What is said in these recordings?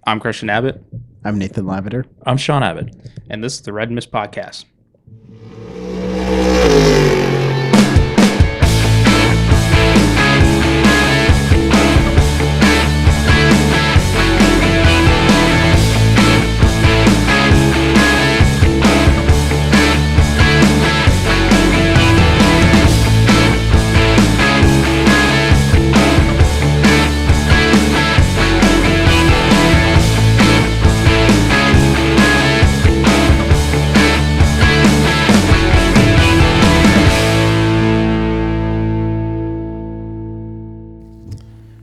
I'm Christian Abbott. I'm Nathan Lavender. I'm Sean Abbott. And this is the Red Mist Podcast.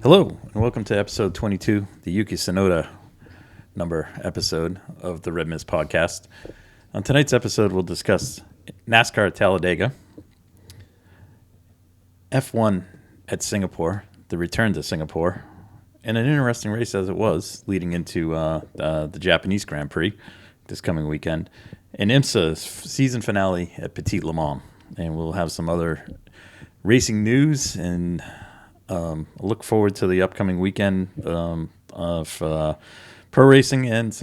Hello, and welcome to episode 22, the Yuki Tsunoda number episode of the Red Mist Podcast. On tonight's episode, we'll discuss NASCAR at Talladega, F1 at Singapore, the return to Singapore, and an interesting race as it was, leading into the Japanese Grand Prix this coming weekend, and IMSA's season finale at Petit Le Mans. And we'll have some other racing news and look forward to the upcoming weekend of pro racing and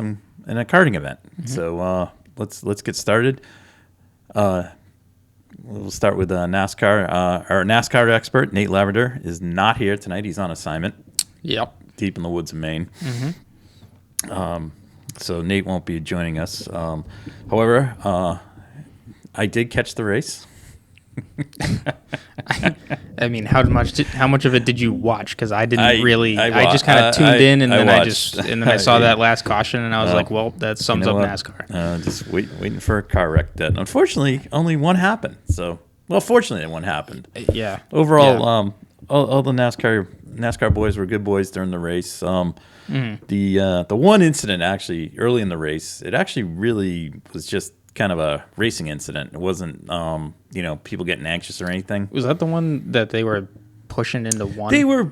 a karting event. Mm-hmm. So let's get started. We'll start with NASCAR. Our NASCAR expert Nate Lavender is not here tonight. He's on assignment. Yep. Deep in the woods of Maine. Mm-hmm. So Nate won't be joining us. However, I did catch the race. I mean, how much of it did you watch? Because I didn't really. I just kind of tuned in, and then I saw that last caution, and I was like, "Well, that sums up NASCAR." Just waiting for a car wreck. That unfortunately only one happened. Fortunately, one happened. Yeah. Overall, all the NASCAR boys were good boys during the race. The one incident actually early in the race, it actually really was just kind of a racing incident. It wasn't, people getting anxious or anything. Was that the one that they were pushing into one? They were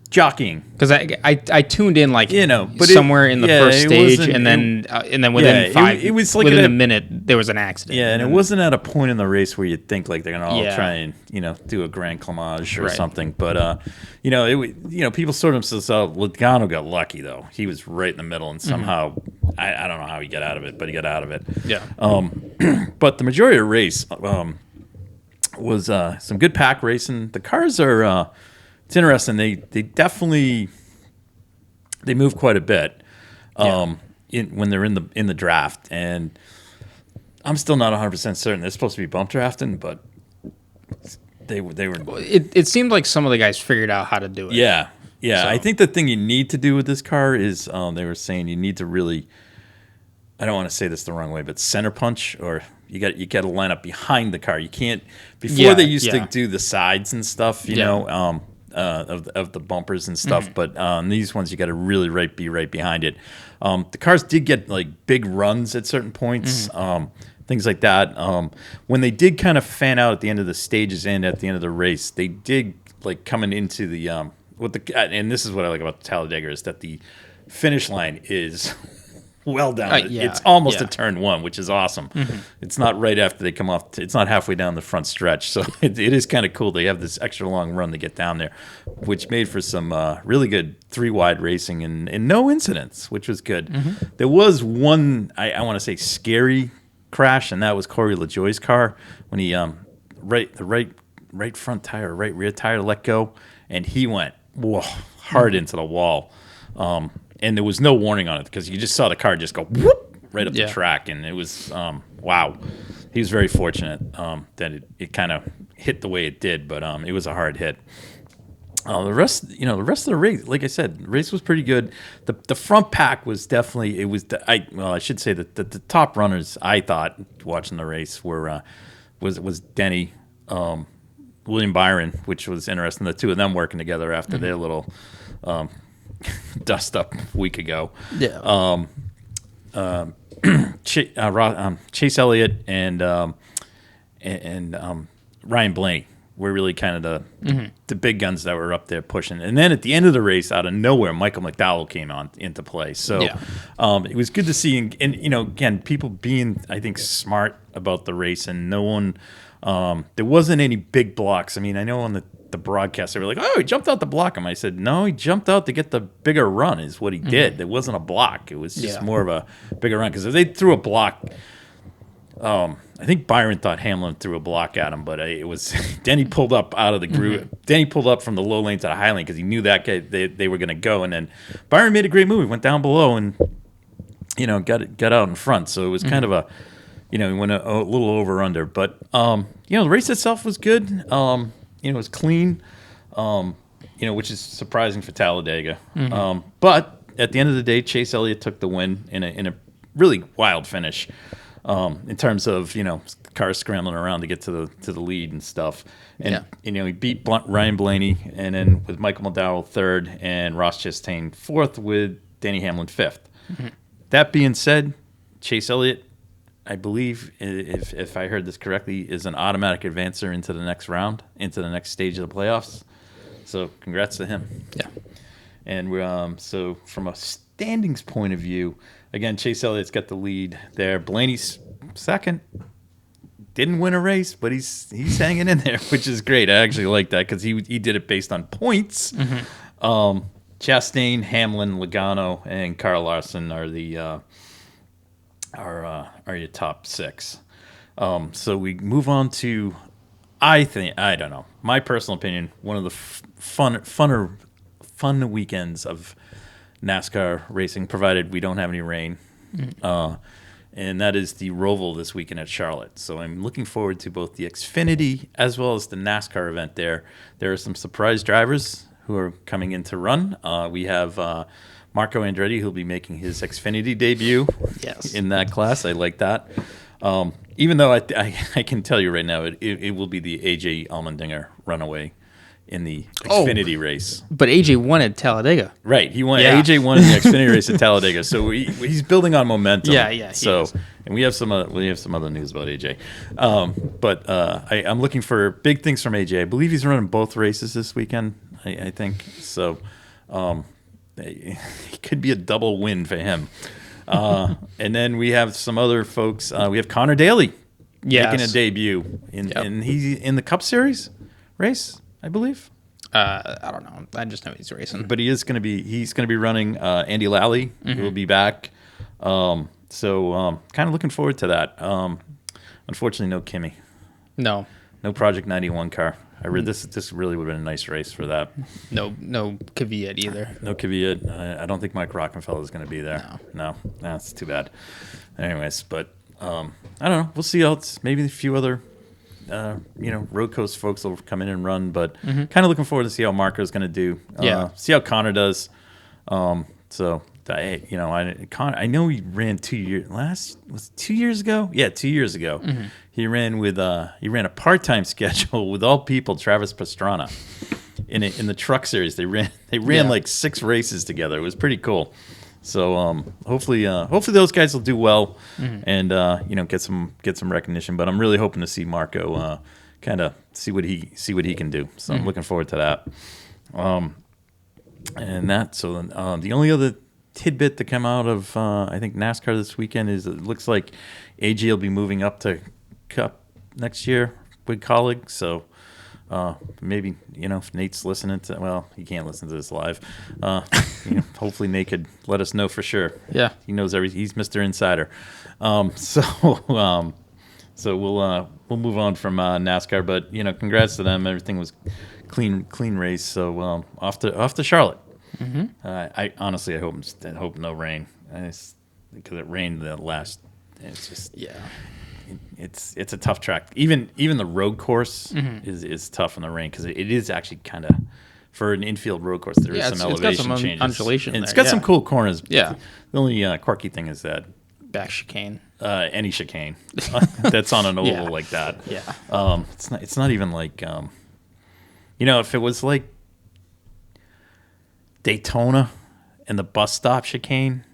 jockeying because I tuned in but somewhere in the first stage, and then within a minute there was an accident. Yeah, and it wasn't at a point in the race where you'd think like they're gonna all try and do a grand clamage or something. But people sort of themselves out. Logano got lucky though; he was right in the middle, and somehow I don't know how he got out of it, but he got out of it. Yeah. But the majority of the race was some good pack racing. The cars are. It's interesting. They definitely move quite a bit when they're in the draft, and I'm still not 100% certain they're supposed to be bump drafting, but they were. It seemed like some of the guys figured out how to do it. Yeah. So. I think the thing you need to do with this car is they were saying you need to really. I don't want to say this the wrong way, but center punch, or you got to line up behind the car. You can't. Before they used to do the sides and stuff, you know. Of the bumpers and stuff, but these ones you got to really be right behind it. The cars did get like big runs at certain points, things like that. When they did kind of fan out at the end of the stages and at the end of the race, they did like coming into the and this is what I like about the Talladega is that the finish line is. Well down. It's almost a turn one, which is awesome. Mm-hmm. It's not right after they come off. It's not halfway down the front stretch. So it is kind of cool. They have this extra long run to get down there, which made for some really good three-wide racing and no incidents, which was good. Mm-hmm. There was one, I want to say, scary crash, and that was Corey LaJoie's car when he the right front tire, right rear tire let go, and he went hard into the wall. And there was no warning on it because you just saw the car just go whoop right up the track, and it was wow. He was very fortunate that it kind of hit the way it did, but it was a hard hit. The rest of the race, like I said, the race was pretty good. The front pack was definitely I should say that the top runners I thought watching the race were was Denny, William Byron, which was interesting. The two of them working together after their little. Dust up a week ago. Yeah. Chase Elliott and Ryan Blaney were really kind of the big guns that were up there pushing. And then at the end of the race, out of nowhere, Michael McDowell came into play. So it was good to see. And again, people being, I think, smart about the race, and no one. There wasn't any big blocks. I mean, I know on the the broadcast, they were like, "Oh, he jumped out to block him." I said, "No, he jumped out to get the bigger run. Is what he did. It wasn't a block. It was just more of a bigger run. Because if they threw a block, I think Byron thought Hamlin threw a block at him, but it was Denny pulled up out of the groove. Denny pulled up from the low lane to the high lane because he knew that guy, they were going to go, and then Byron made a great move. He went down below and got out in front. So it was kind of a he went a little over under, but the race itself was good. It was clean, which is surprising for Talladega. But at the end of the day, Chase Elliott took the win in a really wild finish. In terms of cars scrambling around to get to the lead and stuff, and he beat Ryan Blaney, and then with Michael McDowell third and Ross Chastain fourth, with Denny Hamlin fifth. That being said, Chase Elliott, I believe, if I heard this correctly, is an automatic advancer into the next round, into the next stage of the playoffs. So congrats to him. Yeah. And so from a standings point of view, again, Chase Elliott's got the lead there. Blaney's second. Didn't win a race, but he's hanging in there, which is great. I actually like that because he did it based on points. Chastain, Hamlin, Logano, and Kyle Larson are the are your top six. So we move on to, I don't know, my personal opinion, one of the fun weekends of NASCAR racing, provided we don't have any rain. And that is the Roval this weekend at Charlotte. So I'm looking forward to both the Xfinity as well as the NASCAR event there. There are some surprise drivers who are coming in to run. We have Marco Andretti, who'll be making his Xfinity debut in that class. I like that. Even though I can tell you right now, it will be the AJ Allmendinger runaway in the Xfinity race. But AJ won at Talladega. Right. AJ won in the Xfinity race at Talladega. So he's building on momentum. Yeah. So, and we have some other news about AJ. But I'm looking for big things from AJ. I believe he's running both races this weekend, I think. So it could be a double win for him. And then we have some other folks. We have Connor Daly making a debut and he's in the Cup Series race, I believe. I don't know. I just know he's racing. But he's going to be running Andy Lally, who will be back. So kind of looking forward to that. Unfortunately, no Kimmy. No Project 91 car. I read this really would have been a nice race for that. No Kvyat either. No Kvyat. I don't think Mike Rockenfeller is going to be there. No, that's too bad. Anyways, but I don't know. We'll see how it's maybe a few other road coast folks will come in and run, but kind of looking forward to see how Marco's going to do. See how Connor does. So I know he ran 2 years. Was it 2 years ago? Yeah, 2 years ago. He ran a part-time schedule with all people Travis Pastrana in the truck series. They ran like 6 races together. It was pretty cool. So hopefully those guys will do well and get some recognition. But I'm really hoping to see Marco kind of see what he can do. So I'm looking forward to that. The only other tidbit to come out of I think NASCAR this weekend is it looks like AJ will be moving up to Cup next year with colleagues. So maybe if Nate's listening to, he can't listen to this live. Hopefully Nate could let us know for sure. Yeah, he knows everything. He's Mr. Insider. So we'll move on from NASCAR. But congrats to them. Everything was clean race. So off to Charlotte. I honestly hope no rain because it rained the last. It's just It's a tough track. Even the road course is tough in the rain because it is actually kind of for an infield road course. There is some elevation changes. Undulation and it's got some cool corners. Yeah. The only quirky thing is that back chicane. Any chicane that's on an oval like that. Yeah. It's not even like if it was like Daytona and the bus stop chicane.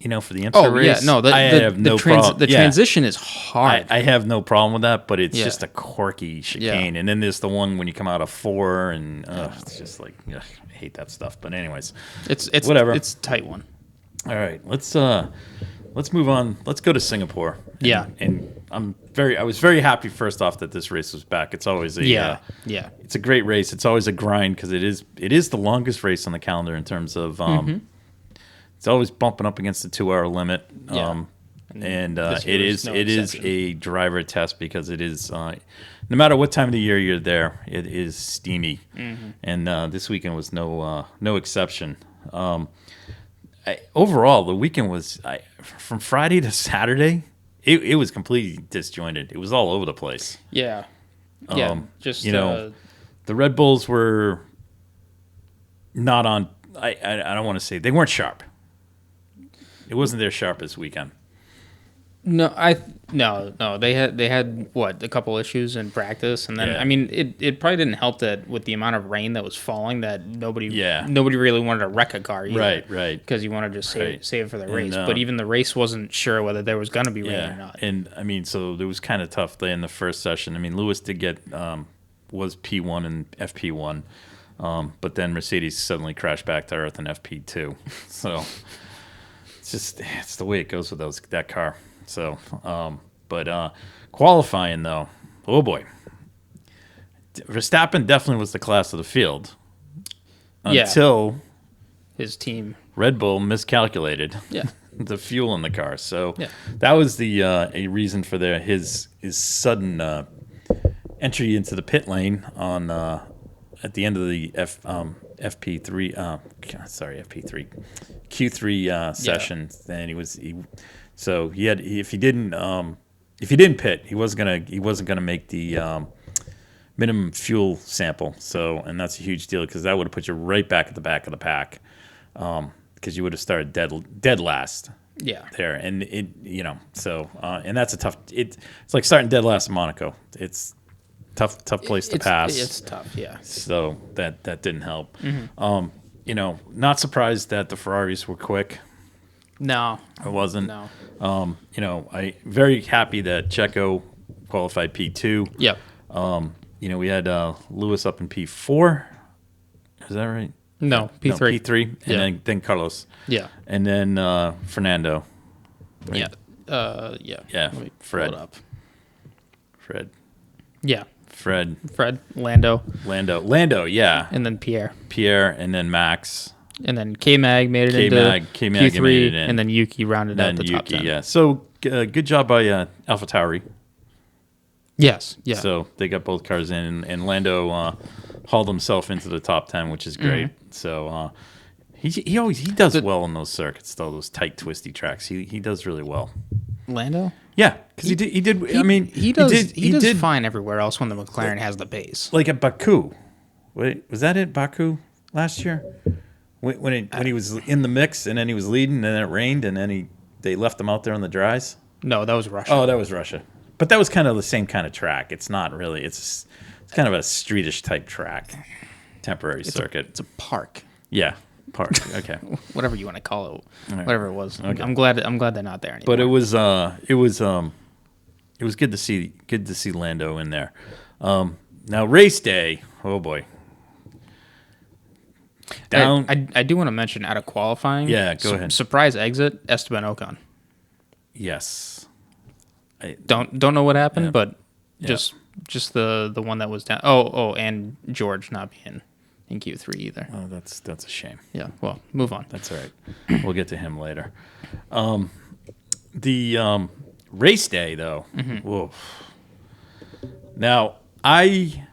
For the IMSA race. Yeah, no, I have no problem. The transition is hard. I have no problem with that, but it's just a quirky chicane. And then there's the one when you come out of 4, and it's just like I hate that stuff. But anyways, it's whatever. It's a tight one. All right, let's let's move on. Let's go to Singapore. And I was very happy first off that this race was back. It's always it's a great race. It's always a grind because it is the longest race on the calendar in terms of it's always bumping up against the 2-hour limit. And it is a driver test because it is no matter what time of the year you're there, it is steamy. And this weekend was no exception. Overall, the weekend was from Friday to Saturday. It was completely disjointed. It was all over the place. Yeah. Just the Red Bulls were not on. I don't want to say they weren't sharp. It wasn't their sharpest weekend. No. They had what, a couple issues in practice, and then I mean it probably didn't help that with the amount of rain that was falling that nobody really wanted to wreck a car either, right, because you wanted to save it for the race. But even the race wasn't sure whether there was going to be rain or not. And I mean, so it was kind of tough there in the first session. I mean, Lewis did get was P1 and FP1, but then Mercedes suddenly crashed back to earth in FP2. So it's the way it goes with that car. So, but qualifying though, oh boy, Verstappen definitely was the class of the field until his team Red Bull miscalculated the fuel in the car. So that was the a reason for his sudden entry into the pit lane on at the end of the FP3 Q3 session. And so he had, if he didn't pit, he wasn't gonna make the minimum fuel sample. So, and that's a huge deal because that would have put you right back at the back of the pack, because you would have started dead last. There, and and that's a tough. It's like starting dead last in Monaco. It's tough place to pass. It's tough, yeah. So that didn't help. Not surprised that the Ferraris were quick. No, I wasn't. No. I very happy that Checo qualified P2. Yep. We had Lewis up in P4. Is that right? No, P3. No, P3, and then Carlos. Yeah. And then Fernando. Right? Yeah. Fred. Up. Fred. Yeah. Fred. Lando, yeah. and then Pierre, and then Max. And then K-Mag made it into K-Mag Q3, made it in. And then Yuki rounded out the top 10. Yeah. So good job by AlphaTauri. Yes. Yeah. So they got both cars in, and Lando hauled himself into the top 10, which is great. So he does well in those circuits, though, those tight, twisty tracks. He does really well. Lando? Yeah, because he did. I mean, he does fine everywhere else when the McLaren has the pace. Like at Baku. Wait, was that it? Baku last year? When he was in the mix and then he was leading and then it rained and then they left him out there on the dries? No, that was Russia. Oh, that was Russia. But that was kind of the same kind of track. It's not really. It's kind of a streetish type track, temporary circuit. It's a park. Yeah, park. Okay. Whatever you want to call it, right. Whatever it was. Okay. I'm glad they're not there anymore. But it was good to see Lando in there. Now race day. Oh boy. Down. I do want to mention out of qualifying. Yeah, go ahead. Surprise exit, Esteban Ocon. Yes. I don't know what happened, but just the one that was down. Oh, and George not being in Q3 either. Oh, that's a shame. Yeah. Well, move on. That's all right. We'll get to him later. The race day though. Whoa. Now I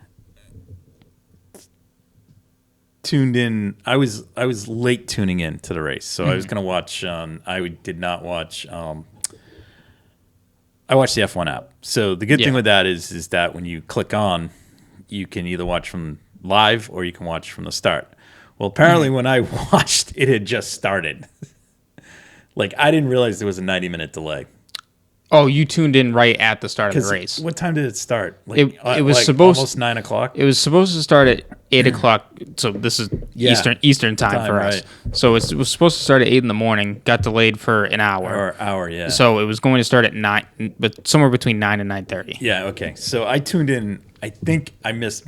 tuned in. I was late tuning in to the race, so I was going to watch. I did not watch. I watched the F1 app. So the good thing with that is that when you click on, you can either watch from live or you can watch from the start. Well, apparently when I watched, it had just started. Like I didn't realize there was a 90-minute delay. Oh, you tuned in right at the start of the race. What time did it start? Like, it was supposed almost 9 o'clock. It was supposed to start at 8 o'clock. So this is Eastern time for us. Right. So it was supposed to start at 8 in the morning. Got delayed for an hour. Yeah. So it was going to start at 9, but somewhere between 9 and 9:30. Yeah. Okay. So I tuned in. I think I missed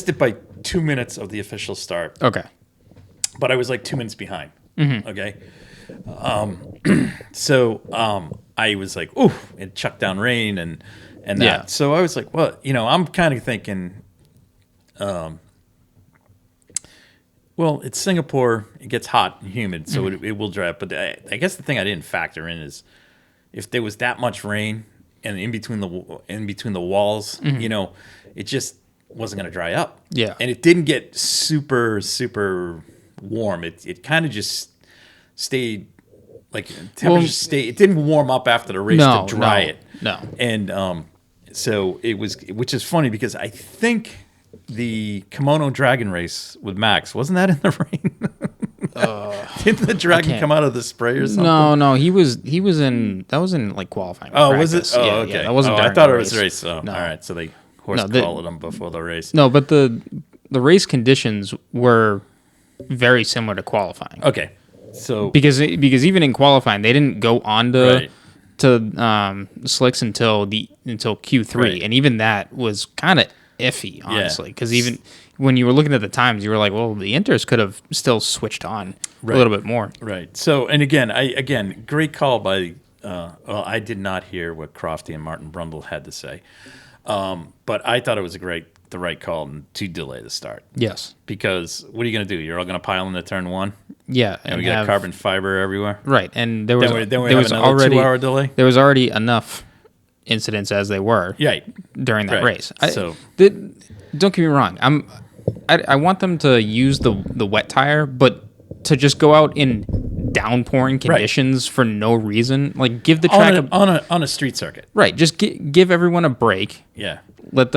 it by 2 minutes of the official start. Okay. But I was like 2 minutes behind. Okay. I was like, ooh, it chucked down rain and that. Yeah. So I was like, well, I'm kind of thinking, well, it's Singapore. It gets hot and humid, so it will dry up. But I guess the thing I didn't factor in is if there was that much rain and in between the walls, it just wasn't going to dry up. Yeah. And it didn't get super, super warm. It kind of just stayed like temperature stayed. It didn't warm up after the race to dry it. No. And so it was, which is funny because I think the Kimono Dragon race with Max, wasn't that in the rain? Didn't the dragon come out of the spray or something? No, he was in, that was in like qualifying. Oh, practice. was it? Oh, okay. Yeah, that wasn't I thought it was the race. Oh, no. All right, so they called them before the race. No, but the race conditions were very similar to qualifying. Okay, so because even in qualifying, they didn't go on to slicks until Q3, right. and even that was kind of iffy, honestly, because even when you were looking at the times, you were like, well, the Inters could have still switched on a little bit more. Right. So, and again, great call by. Well, I did not hear what Crofty and Martin Brundle had to say, but I thought it was the right call to delay the start. Yes. Because what are you going to do? You're all going to pile into turn one. Yeah, and we got carbon fiber everywhere. Right, and there was already 2 hour delay. There was already enough incidents as they were during that race. Don't get me wrong. I want them to use the wet tire, but to just go out in downpouring conditions for no reason, like give the track on a street circuit. Right, just give everyone a break. Yeah, let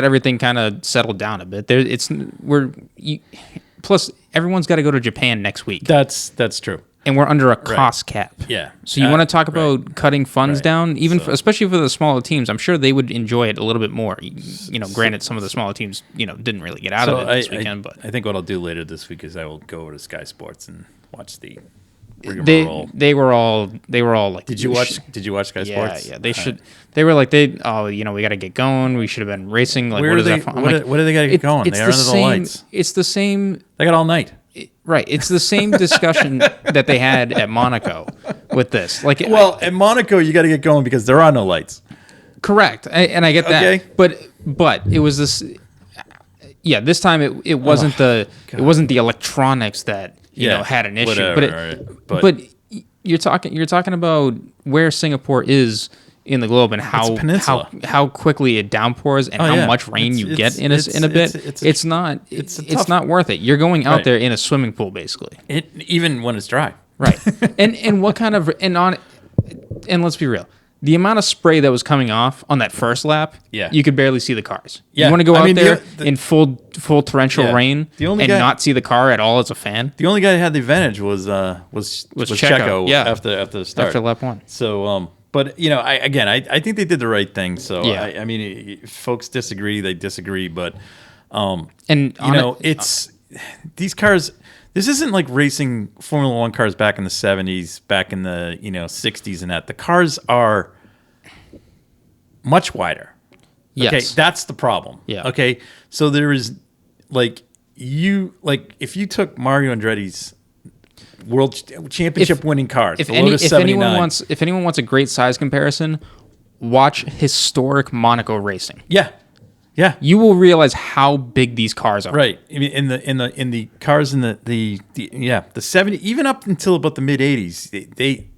everything kind of settle down a bit. Plus everyone's got to go to Japan next week. That's true. And we're under a cost cap. Yeah. So you want to talk about cutting funds down, especially for the smaller teams. I'm sure they would enjoy it a little bit more. Granted, some of the smaller teams, didn't really get out of it this weekend. But I think what I'll do later this week is I will go over to Sky Sports and watch the rigmarole. They were all like. Did you watch Sky Sports? Yeah. They should. They were like we got to get going. We should have been racing. Like, what do they got to get going? They are under the lights. It's the same. They got all night. Right, it's the same discussion that they had at Monaco with this. At Monaco, you got to get going because there are no lights. Correct, and I get that. Okay. But it was this. Yeah, this time it wasn't it wasn't the electronics that had an issue. Whatever, but you're talking about where Singapore is in the globe and how quickly it downpours and how much rain you get in a bit. It's not worth it. You're going out there in a swimming pool basically. Even when it's dry. Right. and what kind of and let's be real. The amount of spray that was coming off on that first lap, you could barely see the cars. Yeah. You want to go out there in full torrential rain and not see the car at all as a fan? The only guy that had the advantage was Checo after the start. After lap 1. So but I think they did the right thing. So I mean, if folks disagree, they disagree. But it's these cars. This isn't like racing Formula One cars back in the 70s, back in the 60s, and that the cars are much wider. Yes. Okay, that's the problem. Yeah. Okay, so there is if you took Mario Andretti's World Championship winning car, if anyone wants a great size comparison, watch historic Monaco racing. Yeah, you will realize how big these cars are. Right, in the cars in the 70s, even up until about the mid 80s,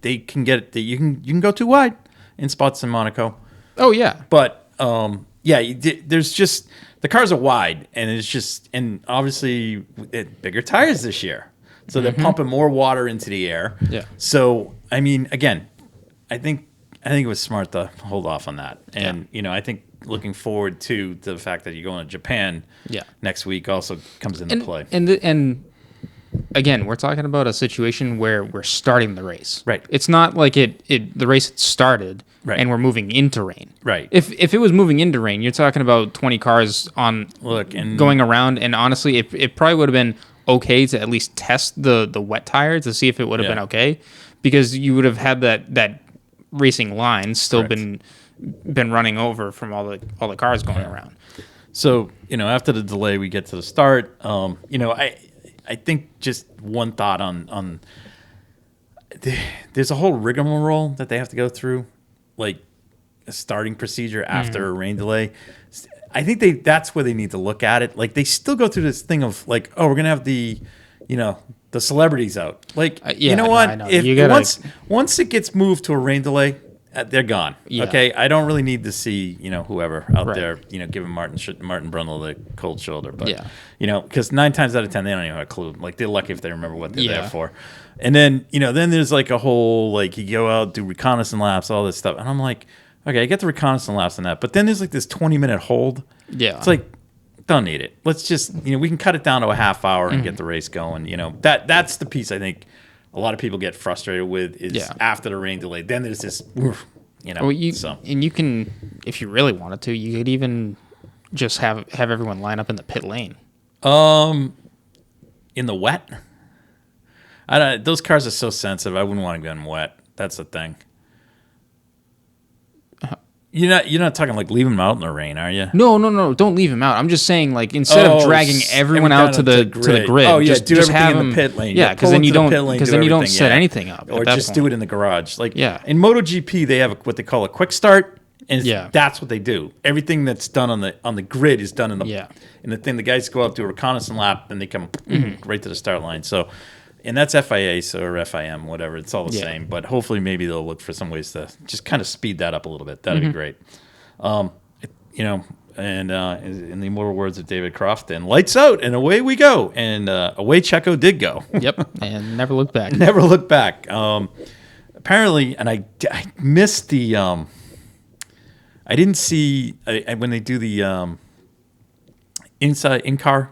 they can get it. You can go too wide in spots in Monaco. Oh yeah, but there's just the cars are wide, and obviously bigger tires this year. So they're pumping more water into the air. Yeah. So I mean, again, I think it was smart to hold off on that. And I think looking forward to the fact that you're going to Japan next week also comes into play. And again, we're talking about a situation where we're starting the race. Right. It's not like the race had started and we're moving into rain. Right. If it was moving into rain, you're talking about 20 cars going around, and honestly, it probably would have been okay to at least test the wet tire to see if it would have been okay, because you would have had that racing line still been running over from all the cars going around. So after the delay, we get to the start. I think just one thought on there's a whole rigmarole that they have to go through, like a starting procedure after a rain delay. I think that's where they need to look at it. Like they still go through this thing of like, oh, we're gonna have the celebrities out. Like you know what? No, if once it gets moved to a rain delay, they're gone. Yeah. Okay, I don't really need to see whoever out there giving Martin Brundle the cold shoulder. But because 9 times out of 10 they don't even have a clue. Like they're lucky if they remember what they're there for. And then then there's like a whole like you go out do reconnaissance laps, all this stuff, and I'm like. Okay, I get the reconnaissance laps on that, but then there's like this 20-minute hold. Yeah, it's like don't need it. Let's just we can cut it down to a half hour and get the race going. That's the piece I think a lot of people get frustrated with is after the rain delay. Then there's this, and you can if you really wanted to, you could even just have everyone line up in the pit lane. In the wet. I don't. Those cars are so sensitive. I wouldn't want to go in wet. That's the thing. You're not talking like leaving them out in the rain, are you? No. Don't leave them out. I'm just saying like instead of dragging everyone out to the grid. Oh yeah, just have them in the pit lane. Yeah, because then you don't set anything up. Or just do it in the garage. Like in MotoGP, they have what they call a quick start, and that's what they do. Everything that's done on the grid is done in the thing. The guys go out do a reconnaissance lap, then they come right to the start line. So. And that's FIA or FIM, whatever. It's all the same. But hopefully maybe they'll look for some ways to just kind of speed that up a little bit. That'd be great. And in the immortal words of David Crofton, lights out and away we go. And away Checo did go. Yep, and never looked back. Never looked back. Apparently, and I missed the I didn't see when they do the inside in-car,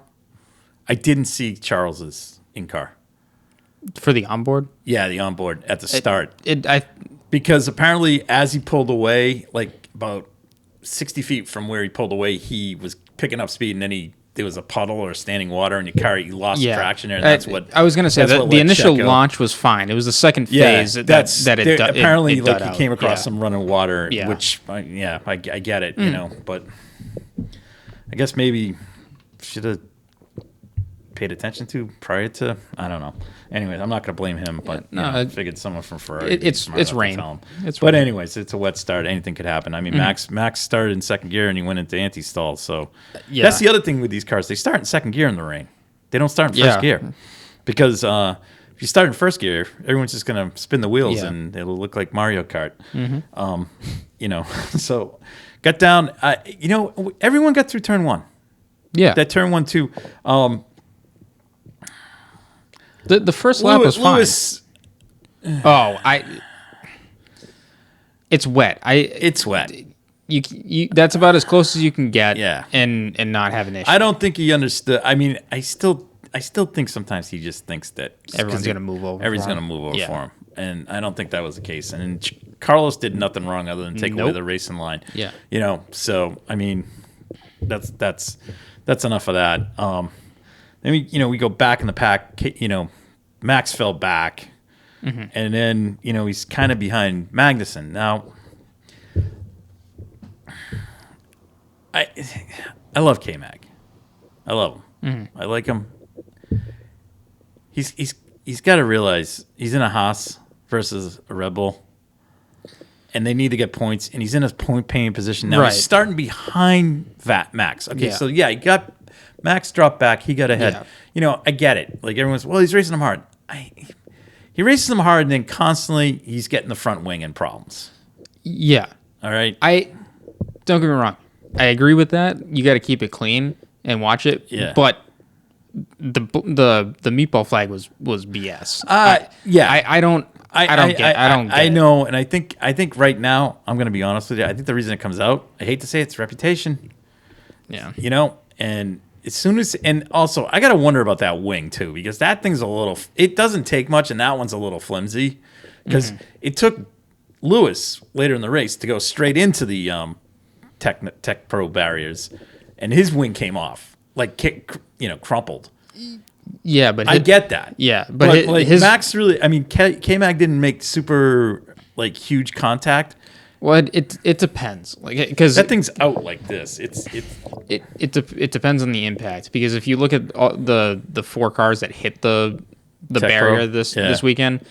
I didn't see Charles's in-car. For the onboard? Yeah, the onboard at the start. Because apparently as he pulled away, like about 60 feet from where he pulled away, he was picking up speed, and then there was a puddle or standing water in your car. He lost traction there. And that's what I was going to say. The initial launch was fine. It was the second phase apparently it like he came across some running water, which I get it, but I guess maybe should have paid attention to prior to, I don't know. Anyways, I'm not going to blame him, but I figured someone from Ferrari. It's rain. But anyways, it's a wet start. Anything could happen. I mean, Max started in second gear and he went into anti-stall. So that's the other thing with these cars. They start in second gear in the rain. They don't start in first gear because if you start in first gear, everyone's just going to spin the wheels and it'll look like Mario Kart. So got down. Everyone got through turn one. Yeah, that turn 1 too. The first lap was fine. It's wet. It's wet. You that's about as close as you can get. Yeah. And not have an issue. I don't think he understood. I mean, I still think sometimes he just thinks that everyone's going to move over. Everyone's going to move over for him, and I don't think that was the case. And Carlos did nothing wrong other than take away the racing line. Yeah. So I mean, that's enough of that. Then we go back in the pack. Max fell back, and then he's kind of behind Magnussen. Now, I love K-Mag. I love him. I like him. He's got to realize he's in a Haas versus a Red Bull, and they need to get points. And he's in a point-paying position now. Right. He's starting behind Max. Okay, so he got. Max dropped back. He got ahead. Yeah. I get it. Like everyone's, he's racing him hard. He races him hard, and then constantly he's getting the front wing in problems. Yeah. All right. Don't get me wrong. I agree with that. You got to keep it clean and watch it. Yeah. But the meatball flag was BS. I don't get it. I know, and I think right now I'm going to be honest with you. I think the reason it comes out, I hate to say it's reputation. Yeah. And as soon as, and also I got to wonder about that wing too, because that thing's it doesn't take much, and that one's a little flimsy because it took Lewis later in the race to go straight into the Tech Pro barriers, and his wing came off, crumpled. Yeah, but I get that. Yeah, but his Max really, K-Mag didn't make super huge contact. Well, it depends, because that thing's out like this. It depends on the impact, because if you look at all the 4 cars that hit the barrier this weekend,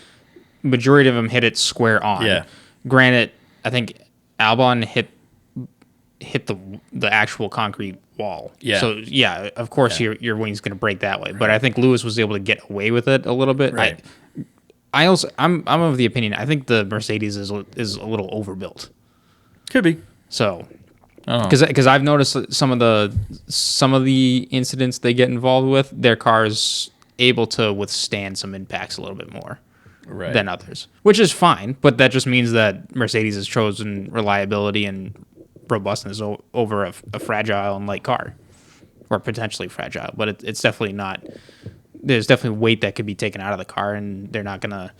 majority of them hit it square on. Yeah. Granted, I think Albon hit the actual concrete wall. Yeah. So yeah, of course your wing's going to break that way. But I think Lewis was able to get away with it a little bit. Right. I'm of the opinion I think the Mercedes is a little overbuilt. Could be. So because I've noticed some of the incidents they get involved with, their car's able to withstand some impacts a little bit more than others, which is fine. But that just means that Mercedes has chosen reliability and robustness over a fragile and light car, or potentially fragile. But it's definitely not. There's definitely weight that could be taken out of the car, and they're not gonna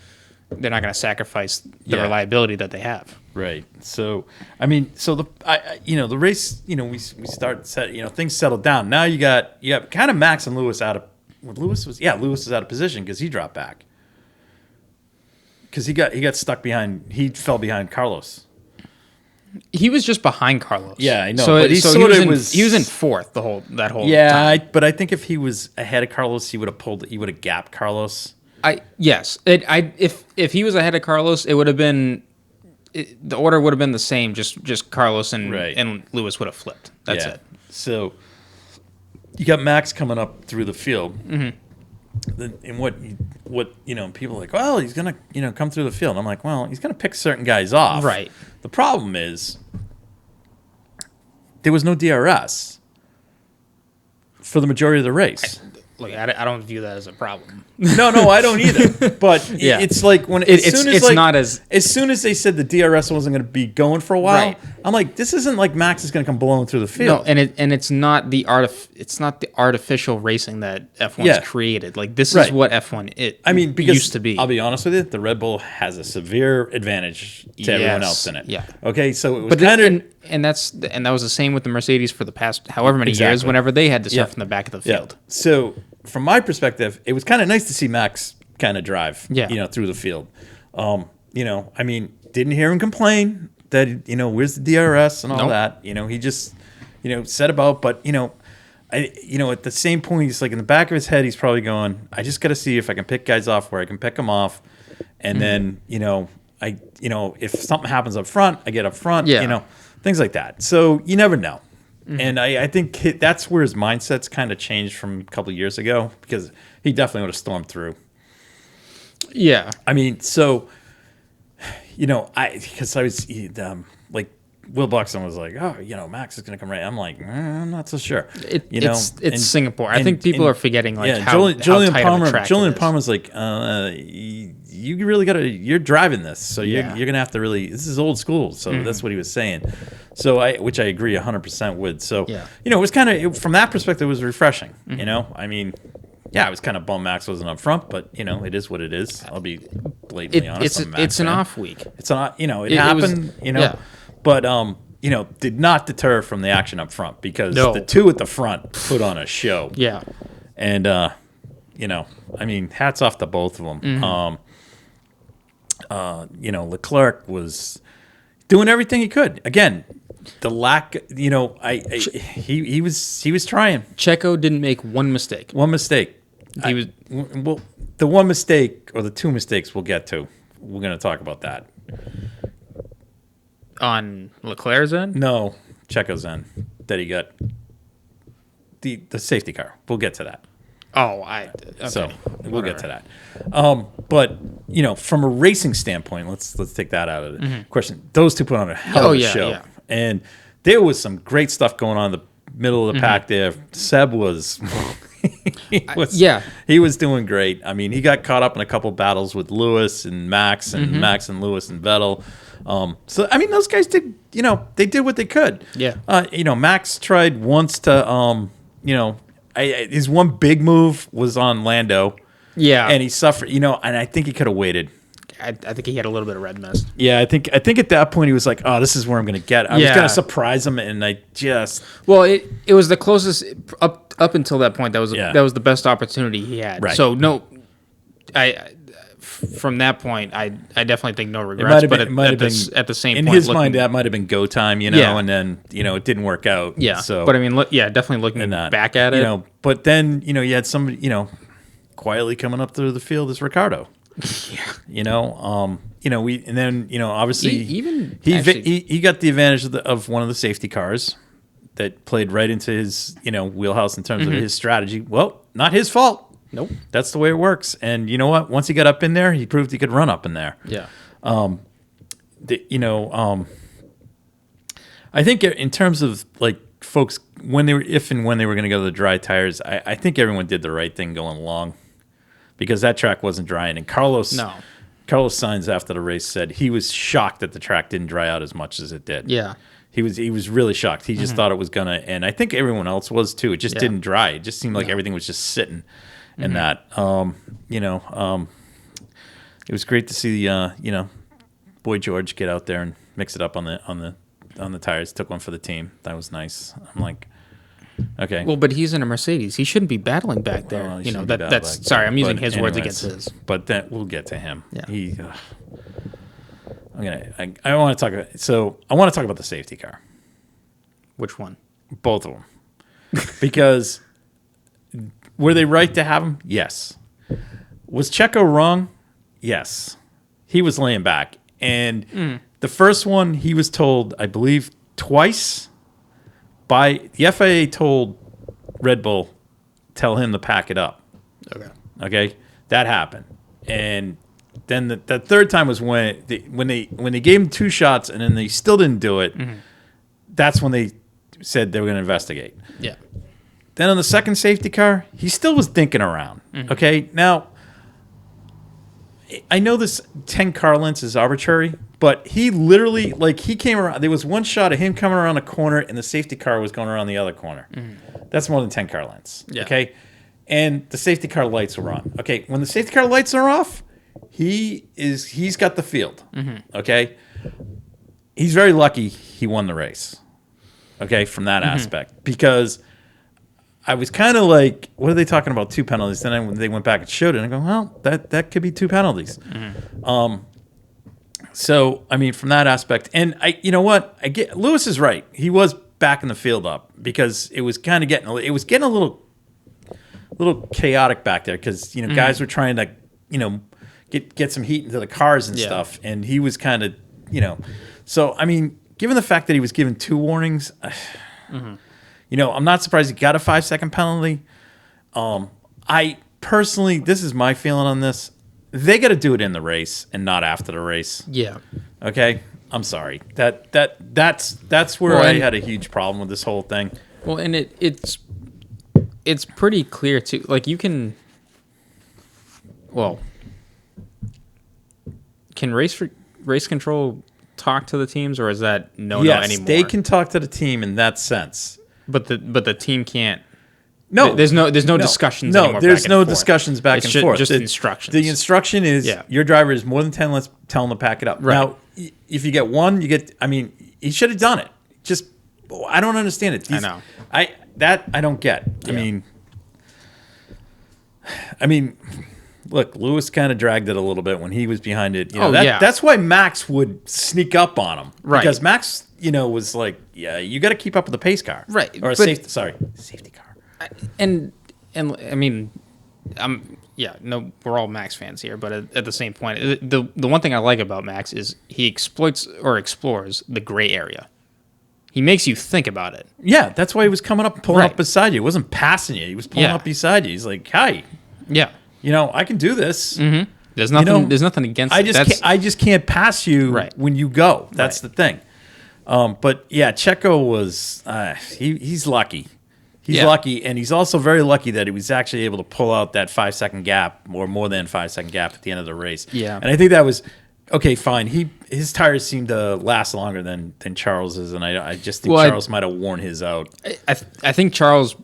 sacrifice the reliability that they have. Right. So I mean, the race, we start things settled down. Now you got kind of Max and Lewis out of. Lewis was out of position because he dropped back. Because he got stuck behind. He fell behind Carlos. He was just behind Carlos. Yeah, I know. So, but he was in fourth the whole time. But I think if he was ahead of Carlos, he would have gapped Carlos. If he was ahead of Carlos, it would have been the order would have been the same. Just Carlos and Lewis would have flipped. That's it. So you got Max coming up through the field. Mm-hmm. And what people are like, well, he's gonna come through the field. I'm like, well, he's gonna pick certain guys off. Right. The problem is there was no DRS for the majority of the race. I don't view that as a problem. No, I don't either. But it's like as soon as they said the DRS wasn't going to be going for a while, I'm like, this isn't like Max is going to come blowing through the field. No, and it's not the artificial racing that F1's created. Like this is what F1 used to be. I'll be honest with you, the Red Bull has a severe advantage to everyone else in it. Yeah. Okay, so it was and that was the same with the Mercedes for the past however many years. Whenever they had to start from the back of the field. Yeah. So from my perspective, it was kind of nice to see Max kind of drive, through the field. Didn't hear him complain that, where's the DRS and all that. He just, said about, but, at the same point, he's like in the back of his head, he's probably going, I just got to see if I can pick guys off where I can pick them off. And then, if something happens up front, I get up front, things like that. So you never know. Mm-hmm. And I think that's where his mindset's kind of changed from a couple of years ago, because he definitely would have stormed through. Yeah. Because I was like, Will Buxton was like, oh, Max is going to come right. I'm like, I'm not so sure. It's Singapore. I think people are forgetting how Julian tight Palmer. of a track Julian Palmer's like, you really got to. You're driving this, so you're going to have to really. This is old school, so that's what he was saying. So which I agree 100% with. So it was kind of from that perspective, it was refreshing. Mm-hmm. I was kind of bummed Max wasn't up front, but it is what it is. I'll be blatantly honest. It's an off week. It's an it happened. But did not deter from the action up front, because the two at the front put on a show. Yeah, and hats off to both of them. Mm-hmm. Leclerc was doing everything he could. Again, the lack, he was trying. Checo didn't make one mistake. The one mistake or the two mistakes we'll get to. We're going to talk about that. On Leclerc's end? No, Checo's end. That he got the safety car. We'll get to that. Oh, okay. So we'll get to that. But from a racing standpoint, let's take that out of the question. Those two put on a hell of a show. Yeah. And there was some great stuff going on in the middle of the pack there. Seb was he was doing great. I mean, he got caught up in a couple battles with Lewis and Max and Max and Lewis and Vettel. Those guys did, they did what they could. Yeah. Max tried once to, his one big move was on Lando. Yeah. And he suffered, and I think he could have waited. I think he had a little bit of red mist. Yeah, I think at that point he was like, oh, this is where I'm going to get. I was going to surprise him, and I just. Well, it was the closest up until that point. That was the best opportunity he had. Right. So from that point, I definitely think no regrets. But at the same point, in his mind, that might have been go time, and then it didn't work out. Yeah. So, but definitely looking back at it. But then you had somebody quietly coming up through the field is Ricardo. You know, and then obviously he got the advantage of one of the safety cars that played right into his wheelhouse in terms of his strategy. Well, not his fault. Nope. That's the way it works. And you know what? Once he got up in there, he proved he could run up in there. Yeah. I think in terms of like folks when they were going to go to the dry tires, I think everyone did the right thing going along because that track wasn't drying. And Carlos Sainz after the race said he was shocked that the track didn't dry out as much as it did. Yeah. He was really shocked. He just thought it was gonna, and I think everyone else was too. It just didn't dry. It just seemed like everything was just sitting. And that, it was great to see Boy George get out there and mix it up on the tires. Took one for the team. That was nice. I'm like, okay. Well, but he's in a Mercedes. He shouldn't be battling back there. Sorry, I'm using his words against his. But we'll get to him. Yeah. I want to talk about. So I want to talk about the safety car. Which one? Both of them, because were they right to have him? Yes. Was Checo wrong? Yes. He was laying back, and the first one he was told, I believe, twice by the FIA told Red Bull, tell him to pack it up. Okay, that happened, and then the third time was when they gave him 2 shots and then they still didn't do it. That's when they said they were going to investigate. Yeah. Then on the second safety car, he still was dinking around. Okay, now I know this 10 car lengths is arbitrary, but he literally he came around. There was one shot of him coming around a corner and the safety car was going around the other corner. That's more than 10 car lengths. Yeah. Okay, and the safety car lights were on. Okay, when the safety car lights are off, he's got the field. Okay, he's very lucky he won the race. Okay, from that aspect, because I was kind of like, what are they talking about? 2 penalties. Then they went back and showed it, and I go, well, that could be 2 penalties. So I mean, from that aspect, and I get Lewis is right. He was backing the field up because it was kind of getting a little chaotic back there because guys were trying to get some heat into the cars and stuff, and he was kind of So I mean, given the fact that he was given 2 warnings, I'm not surprised he got a 5-second penalty. I personally, this is my feeling on this. They got to do it in the race and not after the race. Yeah. Okay. I'm sorry. That's where I had a huge problem with this whole thing. Well, and it's pretty clear too. Like you can. Well, can race control talk to the teams, or is that no anymore? Yes, they can talk to the team in that sense, but the team can't. No, there's no discussions. No, anymore there's back no and forth. discussions back and forth. Just instructions. The instruction is your driver is more than 10. Let's tell him to pack it up. Right. Now, if you get 1, you get. I mean, he should have done it. Just I don't understand it. I know. I don't get. Yeah. I mean, look, Lewis kind of dragged it a little bit when he was behind it. That's why Max would sneak up on him, right? Because Max, was like, you got to keep up with the pace car, right? Or safety car. And I mean, we're all Max fans here, but at the same point, the one thing I like about Max is he exploits or explores the gray area. He makes you think about it. Yeah, that's why he was coming up and pulling up beside you. He wasn't passing you. He was pulling up beside you. He's like, "Hi, I can do this." Mm-hmm. There's nothing. There's nothing against. I just can't pass you when you go. That's the thing. But yeah, Checo was he's lucky. He's lucky, and he's also very lucky that he was actually able to pull out that 5-second gap, or more than 5-second gap at the end of the race. Yeah, and I think that was okay. Fine, his tires seemed to last longer than Charles's, and I just think Charles might have worn his out. I think Charles,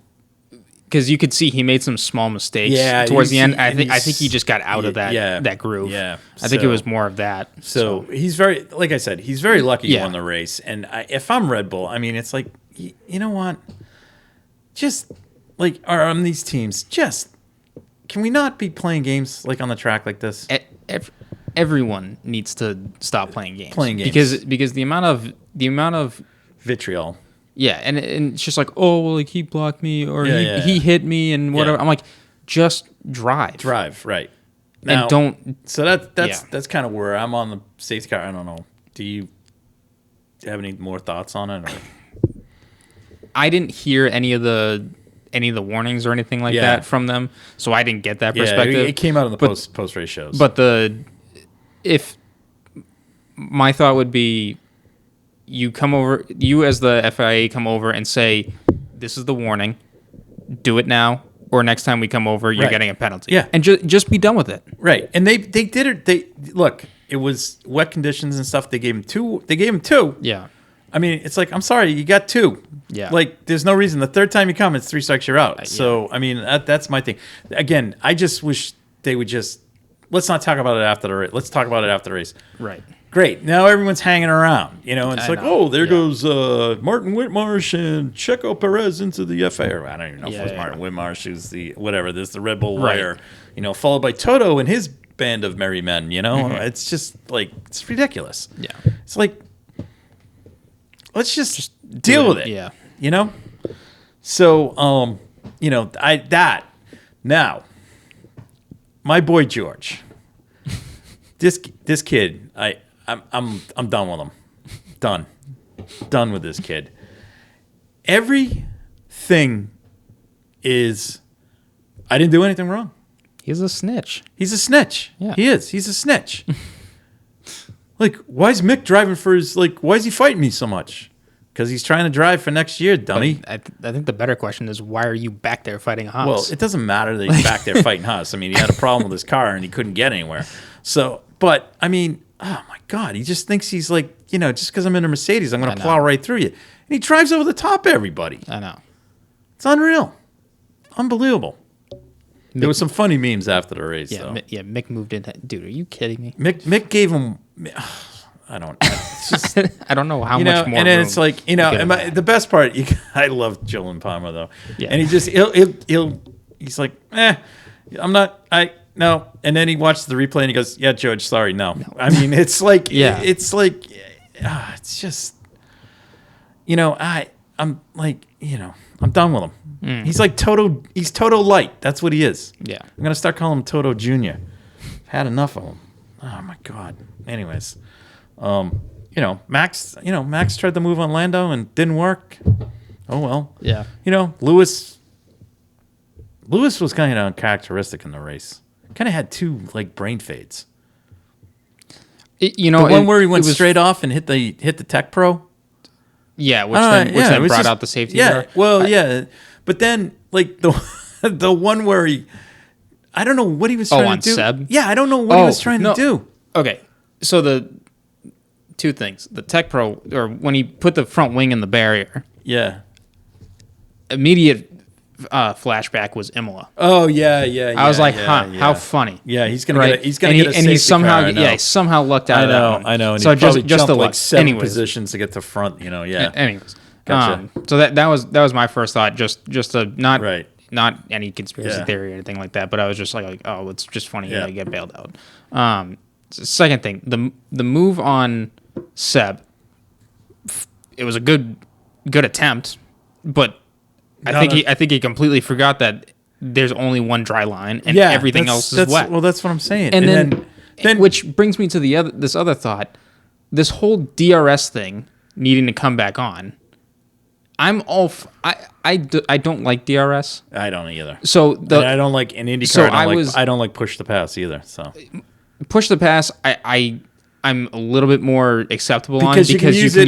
because you could see he made some small mistakes towards the end. I think he just got out of that groove. Yeah, I think it was more of that. So he's very, like I said, he's very lucky he won the race. And if I'm Red Bull, I mean, it's like, you know what? Just like on these teams, can we not be playing games like on the track like this? Everyone needs to stop playing games. Because the amount of vitriol. Yeah, and it's just like, oh, well, like he blocked me, or he hit me, and whatever. I'm like, just drive. Right. Now, and don't. So that's kind of where I'm on the safety car. I don't know. Do you have any more thoughts on it? Or? I didn't hear any of the warnings or anything like that from them, so I didn't get that perspective. It came out in the post race shows. But if my thought would be, you as the FIA come over and say, this is the warning, do it now, or next time we come over, you're getting a penalty. Yeah, and just be done with it. Right, and they did it. Look, it was wet conditions and stuff. They gave him two. Yeah. I mean, it's like, I'm sorry, you got 2. Yeah. Like, there's no reason. The third time you come, it's 3 strikes, you're out. So, I mean, that's my thing. Again, I just wish they would just, let's not talk about it after the race. Let's talk about it after the race. Right. Great. Now everyone's hanging around, and it's there goes Martin Whitmarsh and Checo Perez into the FIA. I don't even know if it was Martin Whitmarsh who's the Red Bull wire, followed by Toto and his band of merry men, It's just like, it's ridiculous. Yeah. It's like, let's just deal with it. Yeah. So, now, my boy George, this kid, I'm done with him. Done with this kid. Everything is, I didn't do anything wrong. He's a snitch. Yeah. He is. He's a snitch. Like, why is Mick driving for his, why is he fighting me so much? Because he's trying to drive for next year, dummy. I think the better question is, why are you back there fighting Haas? Well, it doesn't matter that he's back there fighting Haas. I mean, he had a problem with his car and he couldn't get anywhere. So, but, I mean, oh my God, he just thinks he's like, just because I'm in a Mercedes, I'm going to plow right through you. And he drives over the top of everybody. I know. It's unreal. Unbelievable. There was some funny memes after the race, though. Mick moved in. Dude, are you kidding me? Mick gave him... It's just, I don't know how much more. And then it's like, the best part, I love Jolyn Palmer though. Yeah. And he just, he's like, I'm not, no. And then he watched the replay and he goes, yeah, George, sorry, no. I mean, it's like, it's like, it's just, I'm like, I'm done with him. He's like he's Toto light. That's what he is. Yeah. I'm going to start calling him Toto Jr. Had enough of him. Oh my God. Anyways. Max tried to move on Lando and didn't work. Oh well. Yeah. Lewis was kind of uncharacteristic in the race. Kind of had 2 brain fades. The one where he went straight off and hit the Tech Pro. Yeah, which then brought out the safety car. Well, but then the one where I don't know what he was trying to do. Seb? Yeah, I don't know what he was trying to do. Okay, so the 2 things. The Tech Pro, or when he put the front wing in the barrier. Yeah. Immediate flashback was Imola. Oh, yeah. I was like, how funny. Yeah, he's going to get a safety car. And he somehow lucked out of that one. I know. And so he probably jumped 7 anyways. Positions to get to front, yeah. Anyways. Gotcha. So that was my first thought, just to not any conspiracy theory or anything like that, but I was just like, oh, it's just funny how you get bailed out. Second thing, the move on Seb, it was a good attempt, but I think he completely forgot that there's only one dry line and everything else is wet. Well, that's what I'm saying. And then which brings me to this other thought, this whole DRS thing needing to come back on. I'm all. I don't like DRS. I don't either. So I don't like in IndyCar. So I don't like push the pass either. So push the pass. I'm a little bit more acceptable because you can use it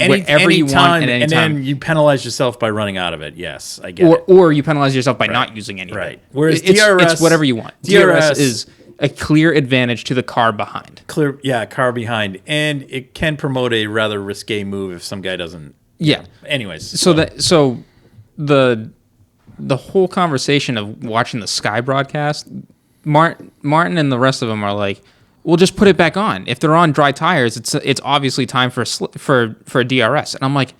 wherever you want at any and time. Then you penalize yourself by running out of it. Yes, I get it. Or you penalize yourself by not using anything. Right. Whereas DRS, it's whatever you want. DRS is a clear advantage to the car behind. Car behind, and it can promote a rather risque move if some guy doesn't. Yeah. Anyways, so the whole conversation of watching the Sky broadcast, Martin and the rest of them are like, "We'll just put it back on. If they're on dry tires, it's obviously time for a DRS." And I'm like,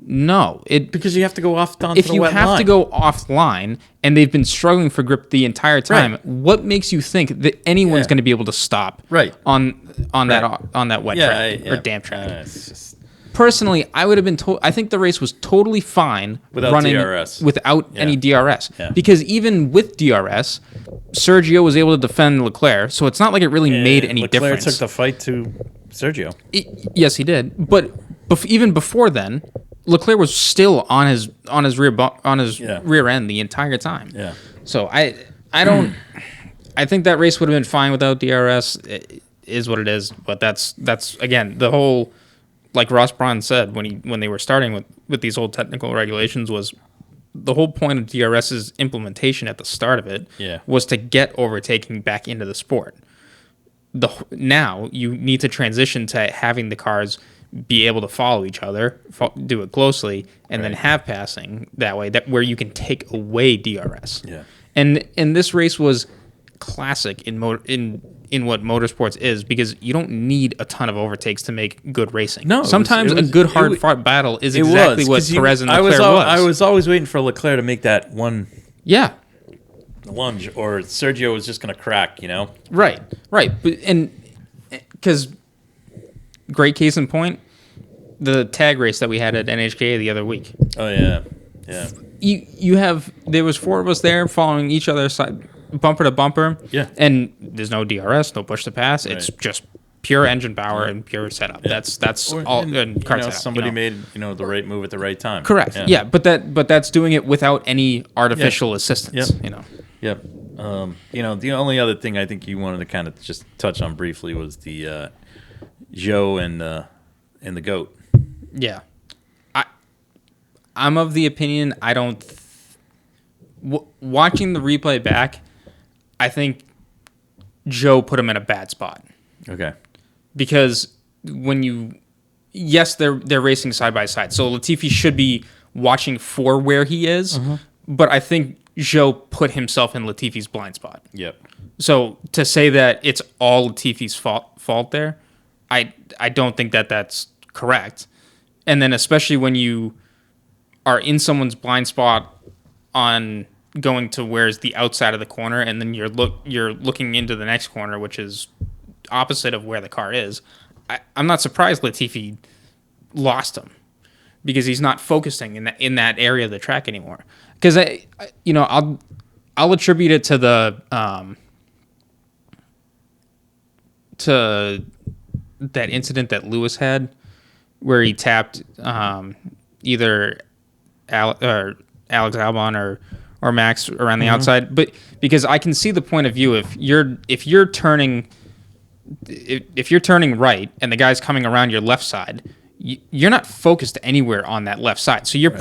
"No, because you have to go off onto the wet line. If you have to go offline, and they've been struggling for grip the entire time, what makes you think that anyone's going to be able to stop on that wet track or damp track?" It's just personally, I would have been told. I think the race was totally fine without running DRS. Without any DRS. Yeah. Because even with DRS, Sergio was able to defend Leclerc, so it's not like it really made any difference. Leclerc took the fight to Sergio. Yes, he did. But even before then, Leclerc was still on his rear end the entire time. Yeah. So I don't. I think that race would have been fine without DRS. It is what it is. But that's again the whole, like Ross Brawn said when they were starting with these old technical regulations, was the whole point of DRS's implementation at the start of it was to get overtaking back into the sport. Now you need to transition to having the cars be able to follow each other, do it closely, and then have passing that way, where you can take away DRS. Yeah. And this race was classic in what motorsports is, because you don't need a ton of overtakes to make good racing. No, sometimes a good hard-fought battle is exactly what Perez and Leclerc was. I was always waiting for Leclerc to make that one. Yeah. Lunge, or Sergio was just going to crack, Right. But because great case in point, the tag race that we had at NHKA the other week. Oh yeah. There was 4 of us there following each other side, bumper to bumper. Yeah. And there's no DRS, no push to pass. It's just pure engine power and pure setup. Yeah. That's all. And kart setup. Somebody made the right move at the right time. Correct. Yeah. But that's doing it without any artificial assistance. Yep. Yep. The only other thing I think you wanted to kind of just touch on briefly was the Joe and the goat. Yeah, I'm of the opinion I don't. Watching the replay back, I think Joe put him in a bad spot. Okay. Because they're racing side by side, so Latifi should be watching for where he is, but I think Joe put himself in Latifi's blind spot. Yep. So to say that it's all Latifi's fault there, I don't think that's correct. And then especially when you are in someone's blind spot on going to where's the outside of the corner, and then you're looking into the next corner, which is opposite of where the car is. I'm not surprised Latifi lost him, because he's not focusing in that area of the track anymore. Because I'll attribute it to that incident that Lewis had, where he tapped either Alex Albon or Max around the outside. But because I can see the point of view, if you're turning right and the guy's coming around your left side, you're not focused anywhere on that left side. So your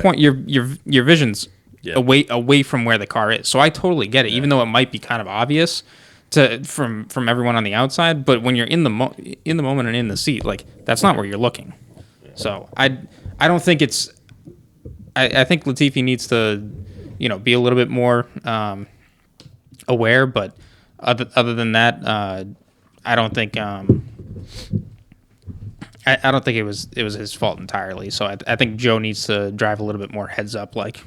vision's away from where the car is. So I totally get it, even though it might be kind of obvious from everyone on the outside. But when you're in the moment and in the seat, like, that's not where you're looking. So I don't think it's. I think Latifi needs to, be a little bit more aware. But other than that, I don't think. I don't think it was his fault entirely. So I think Joe needs to drive a little bit more heads up, like.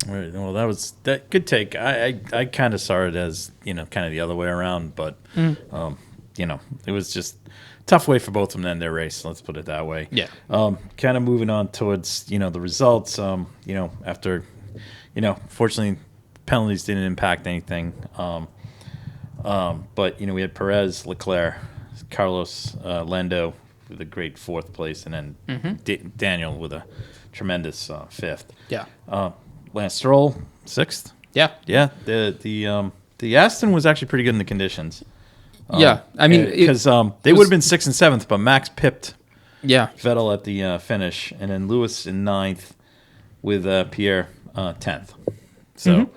Right. Well, that was that good take. I kind of saw it as kind of the other way around, but it was just a tough way for both of them to end their race. Let's put it that way. Yeah. Kind of moving on towards the results. After fortunately penalties didn't impact anything. But we had Perez, Leclerc, Carlos, Lando with a great 4th place, and then Daniel with a tremendous 5th. Yeah. Lance Stroll, 6th. Yeah. Yeah. The Aston was actually pretty good in the conditions. Yeah. I mean, because they would have been 6th and 7th, but Max pipped Vettel at the finish, and then Lewis in 9th with Pierre 10th. So,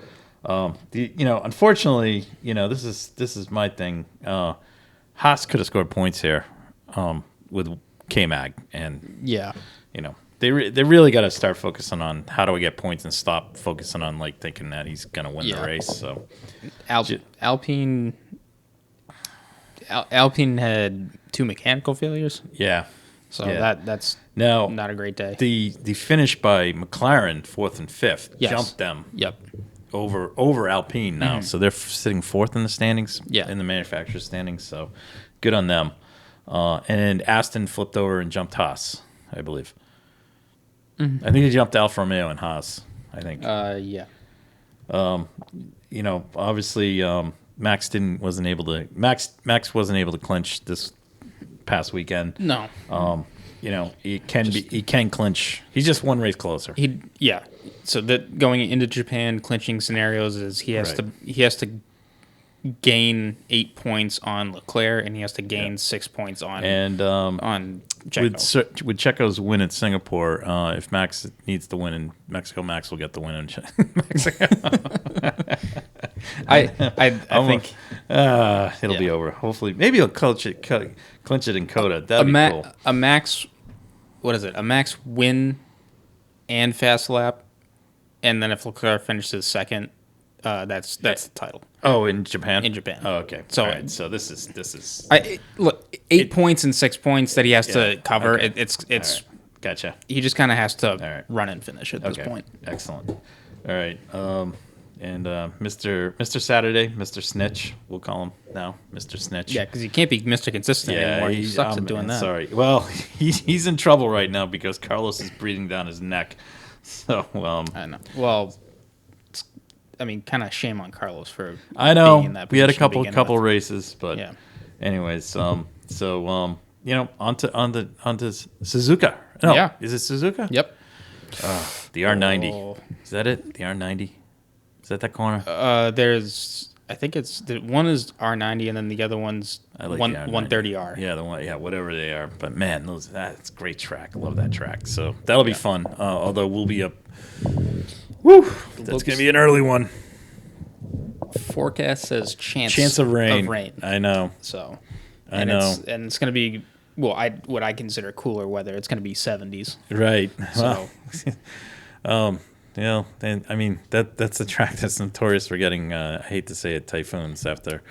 unfortunately, this is my thing. Haas could have scored points here with K-Mag, and They really got to start focusing on how do we get points and stop focusing on thinking that he's going to win the race. So Alpine had 2 mechanical failures. Yeah. So that's not a great day. The finish by McLaren 4th and 5th jumped them. Yep. Over Alpine now. So they're sitting 4th in the standings. Yeah. In the manufacturer's standings. So good on them. And Aston flipped over and jumped Haas, I believe. Mm-hmm. I think he jumped Alfa Romeo and Haas, I think. Yeah. Obviously, Max wasn't able to clinch this past weekend. No. He can clinch. He's just one race closer. So that going into Japan clinching scenarios is he has to gain 8 points on Leclerc and he has to gain 6 points on Checo. With Checo's win at Singapore, if Max needs to win in Mexico, Max will get the win in Mexico. I think it'll be over. Hopefully, maybe he'll clinch it in Coda. That'd be cool. A Max win and fast lap, and then if Leclerc finishes second, that's the title. Oh, in Japan. In Japan. Oh, okay. So, all right. So this is. Look, 8 points and 6 points that he has to cover. Okay. It's right. Gotcha. He just kind of has to run and finish at this point. Excellent. All right. And Mr. Saturday, Mr. Snitch, we'll call him now, Mr. Snitch. Yeah, because he can't be Mr. Consistent anymore. He sucks at doing that. Sorry. Well, he's in trouble right now because Carlos is breathing down his neck. So I know. Well, kind of shame on Carlos for. I know. Being in that we had a position couple races, but yeah. Anyways, onto Suzuka. No, yeah. Is it Suzuka? Yep. The R90. Oh. Is that it? The R90. Is that corner? I think one is R90 and then the other one's 130R. Yeah, the one. Yeah, whatever they are. But man, that's a great track. I love that track. So that'll be fun. Although we'll be up. Woo! That's gonna be an early one. Forecast says chance of rain. I know. So, it's gonna be what I consider cooler weather. It's gonna be 70s. Right. So. And that's a track that's notorious for getting, I hate to say it, typhoons after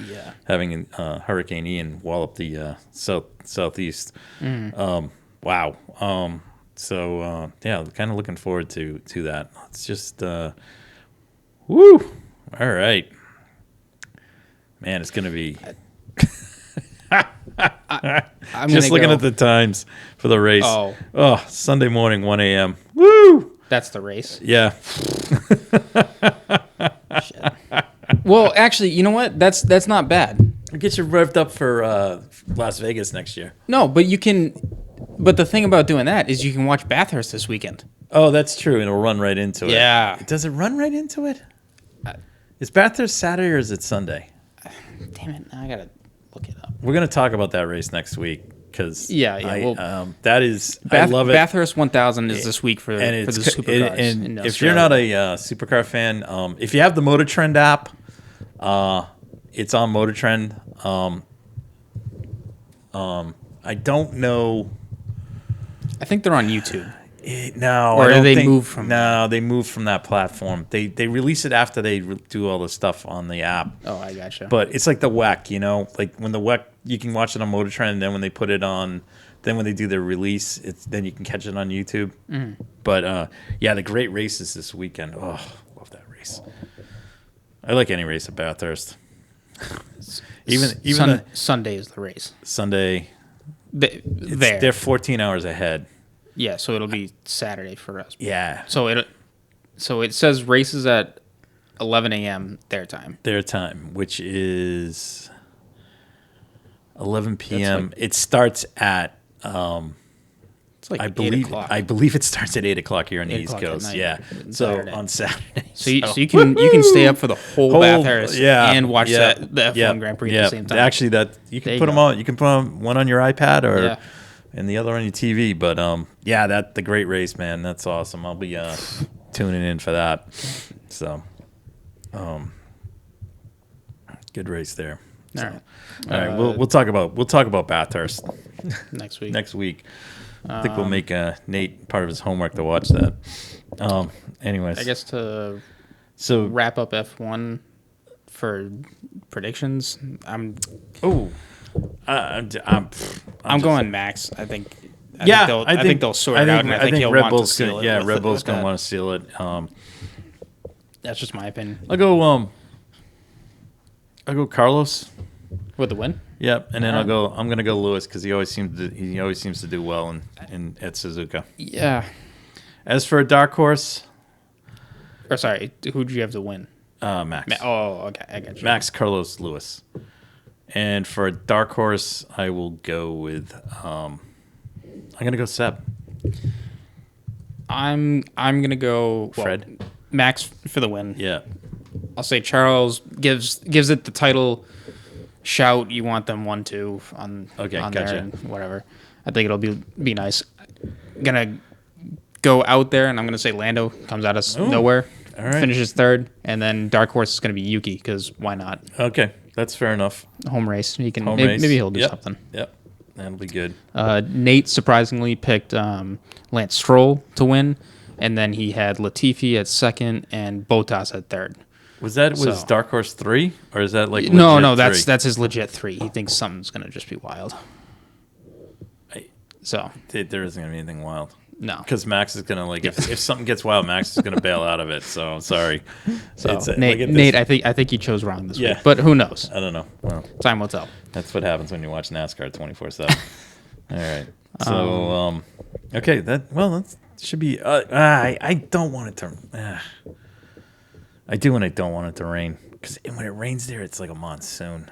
having Hurricane Ian wallop the southeast. Wow. Kind of looking forward to that. It's just, woo! All right. Man, it's going to be... I'm just looking at the times for the race. Oh, Sunday morning, 1 a.m. Woo! That's the race. Yeah. Shit. Well, actually, you know what? That's not bad. It gets you revved up for Las Vegas next year. No, but you can. But the thing about doing that is you can watch Bathurst this weekend. Oh, that's true. It'll run right into it. Yeah. Does it run right into it? Is Bathurst Saturday or is it Sunday? Damn it! Now I gotta look it up. We're gonna talk about that race next week. Because that is I love it. Bathurst 1000 is this week for the supercars. And if you're not a supercar fan, if you have the Motor Trend app, it's on Motor Trend. I don't know. I think they're on YouTube. They moved from that platform. They release it after they do all the stuff on the app. Oh, I gotcha. But it's like the WEC, like when the WEC, you can watch it on Motor Trend, and then when they put it on, then when they do their release, then you can catch it on YouTube. Mm-hmm. But the great races this weekend. Oh, love that race. I like any race at Bathurst. Sunday is the race. Sunday. They're 14 hours ahead. Yeah, so it'll be Saturday for us. Yeah. So it says races at 11 a.m. their time. Their time, which is 11 p.m. It starts at it's like 8 o'clock. I believe it starts at 8 o'clock here on the East Coast. Yeah. So Saturday. On Saturday. So you can stay up for the whole Bathurst and watch the F1 Grand Prix at the same time. Actually, that you can put them on. You can put one on your iPad or. And the other on your TV, but that's the great race, man. That's awesome. I'll be tuning in for that. So, good race there. All right. All right. We'll talk about Bathurst next week. Next week. I think we'll make Nate part of his homework to watch that. Anyways, I guess to wrap up F1 for predictions. I'm going Max. I think they'll sort it out, and I think he'll want to seal it. Yeah, Red Bull's going to want to seal it. That's just my opinion. I'll go Carlos. With the win? Yep, and then I'm gonna go Lewis because he always seems to do well at Suzuka. Yeah. As for a dark horse, or sorry, who do you have to win? Max. Okay, I got you. Max Carlos Lewis. And for a dark horse, I will go with I'm gonna go Seb. I'm gonna go Fred. Max for the win. Yeah. I'll say Charles gives it the title shout. You want them 1-2 on gotcha. there and whatever. I think it'll be nice. Gonna go out there and I'm gonna say Lando comes out of nowhere, finishes third, and then dark horse is gonna be Yuki because why not? Okay, that's fair enough. Home race. He can maybe he'll do something. Yep, that'll be good. Nate surprisingly picked Lance Stroll to win, and then he had Latifi at second and Bottas at third. Was Dark Horse 3, or is that like no? That's his legit 3. He thinks something's gonna just be wild. There isn't gonna be anything wild. No, because Max is gonna if something gets wild, Max is gonna bail out of it. So I'm sorry. So Nate, I think he chose wrong this week, but who knows? I don't know. Well, time will tell. That's what happens when you watch NASCAR 24/7. All right. So okay, that should be. I don't want it to. I do and I don't want it to rain because when it rains there, it's like a monsoon.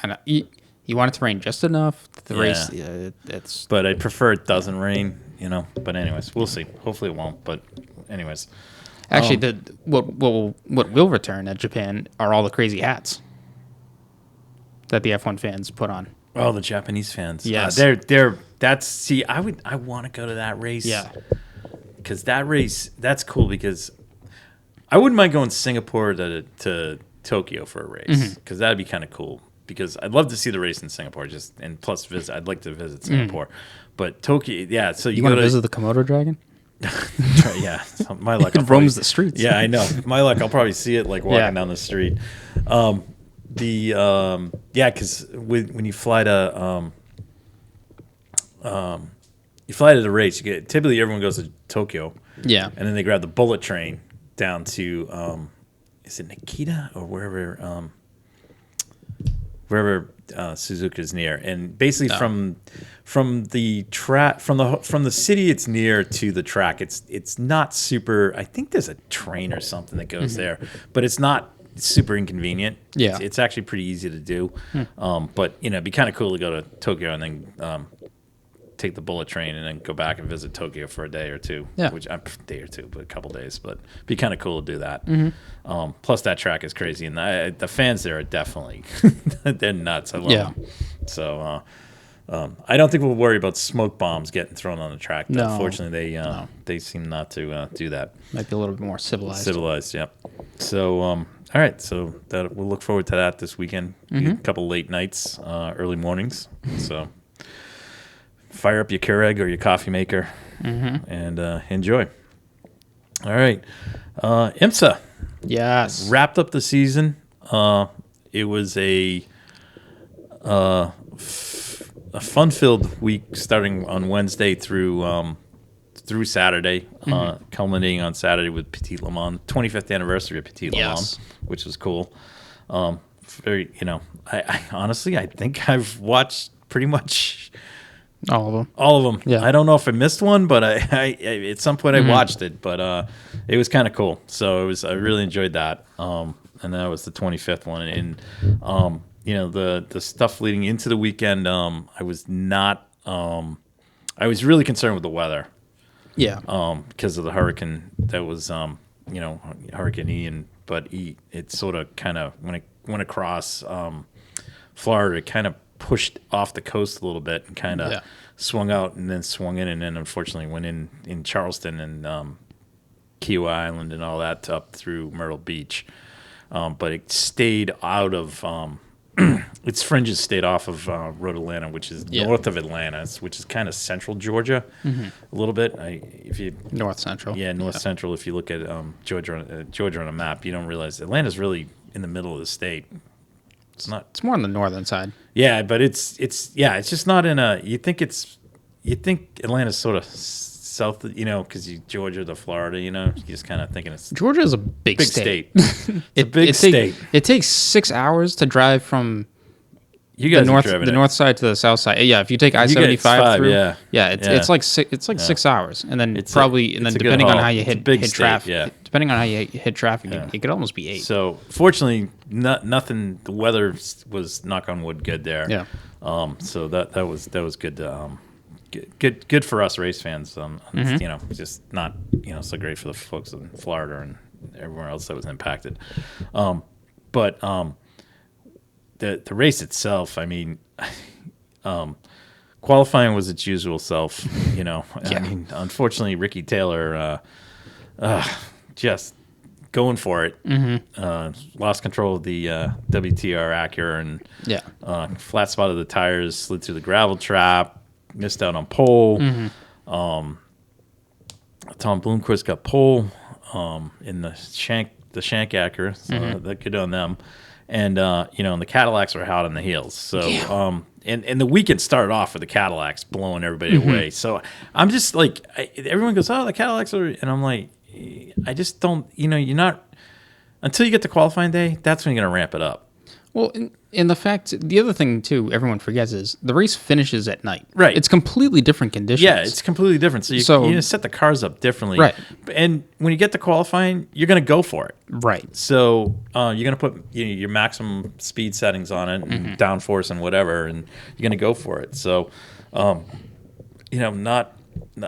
I know. You want it to rain just enough. The race, it's. But I prefer it doesn't rain, But anyways, we'll see. Hopefully it won't. But anyways, actually, what will return at Japan are all the crazy hats that the F1 fans put on. Oh, the Japanese fans. Yes, I want to go to that race. Yeah, because that race that's cool because. I wouldn't mind going Singapore to Tokyo for a race because that'd be kind of cool. Because I'd love to see the race in Singapore, and plus visit. I'd like to visit Singapore, but Tokyo, yeah. So you want to visit the Komodo dragon? Yeah, my luck. It roams the streets. Yeah, I know. My luck, I'll probably see it like walking down the street. Because when you fly to the race, typically everyone goes to Tokyo. Yeah, and then they grab the bullet train down to is it Nikita or wherever Suzuka is near, and basically from the city it's near to the track, it's not super. I think there's a train or something that goes there, but it's not super inconvenient. Yeah, it's actually pretty easy to do. But it'd be kind of cool to go to Tokyo and then take the bullet train and then go back and visit Tokyo for a day or two. Yeah. Which a day or two, but a couple days. But it'd be kind of cool to do that. Plus that track is crazy, and the fans there are definitely they're nuts. I love them. So I don't think we'll worry about smoke bombs getting thrown on the track. No. Unfortunately, they seem not to do that. Might be a little bit more civilized. Civilized, yep. So all right, so that we'll look forward to that this weekend. A couple late nights, early mornings. So. Fire up your Keurig or your coffee maker and enjoy. All right. IMSA. Yes. Wrapped up the season. It was a fun-filled week starting on Wednesday through Saturday, culminating on Saturday with Petit Le Mans, 25th anniversary of Petit Le Mans, which was cool. Very, I honestly, I think I've watched pretty much... All of them. Yeah. I don't know if I missed one, but I at some point I watched it. But it was kind of cool. So I really enjoyed that. And that was the 25th one. And the stuff leading into the weekend, I was not. I was really concerned with the weather. Yeah. Because of the hurricane that was Hurricane Ian, but it sort of kind of when it went across Florida, it kind of pushed off the coast a little bit and kind of swung out and then swung in, and then unfortunately went in Charleston and Kiowa Island and all that up through Myrtle Beach. But it stayed out of its fringes stayed off of Road Atlanta, which is north of Atlanta, which is kind of central Georgia a little bit. North central. Yeah, north central. If you look at Georgia on a map, you don't realize Atlanta's really in the middle of the state. It's not. It's more on the northern side. Yeah, but it's just not in a. You think Atlanta's sort of south, because Georgia to Florida, you're just kind of thinking it's. Georgia is a big state. It's a big state. It takes 6 hours to drive from You guys the north side to the south side. Yeah, if you take I-75 through, it's like 6 hours, and then depending on how you hit traffic, depending on how you hit traffic, it could almost be 8. So fortunately, nothing. The weather was, knock on wood, good there. Yeah. So that was good. Good for us race fans. Just not so great for the folks in Florida and everywhere else that was impacted. But the race itself, I mean, qualifying was its usual self. I mean, unfortunately, Ricky Taylor just going for it. Lost control of the WTR Acura and flat spotted the tires, slid through the gravel trap, missed out on pole. Tom Bloomquist got pole in the Shank Acura, so that good on them. And and the Cadillacs were hot on the heels. So and the weekend started off with the Cadillacs blowing everybody away. So I'm just like, everyone goes, oh, the Cadillacs are, and I'm like, I just don't, you're not, until you get to qualifying day, that's when you're going to ramp it up. Well, and the other thing, too, everyone forgets is the race finishes at night. Right. It's completely different conditions. Yeah, it's completely different. So you set the cars up differently. Right. And when you get to qualifying, you're going to go for it. Right. So you're going to put your maximum speed settings on it and downforce and whatever, and you're going to go for it. So, not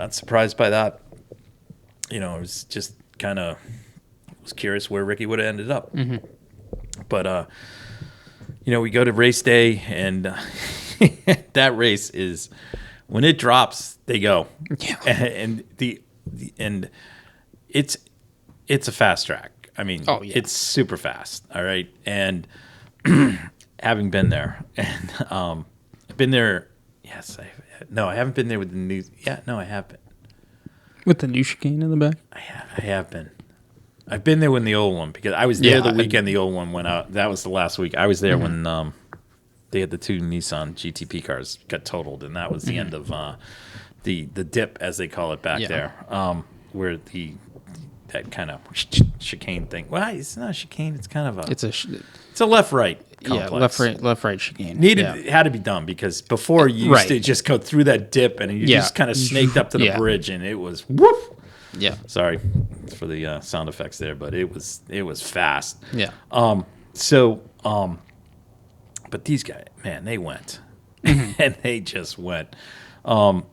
surprised by that. I was just kind of was curious where Ricky would have ended up. But, we go to race day, and that race is, when it drops, they go. Yeah. And it's a fast track. I mean, it's super fast. All right. And having been there, and I've been there. Yes. I haven't been there with the new. Yeah. No, I have been. With the new chicane in the back? I have been. I've been there when the old one, because I was there the weekend the old one went out. That was the last week. I was there when they had the 2 Nissan GTP cars got totaled, and that was the end of the dip, as they call it back there, where that kind of chicane thing. Well, it's not a chicane. It's kind of a it's a left-right complex. left-right chicane. It had to be done, because before you used to just go through that dip, and you just kind of snaked up to the bridge, and it was whoop. Yeah. Sorry for the sound effects there, but it was fast. Yeah. But these guys, man, they went, and they just went. It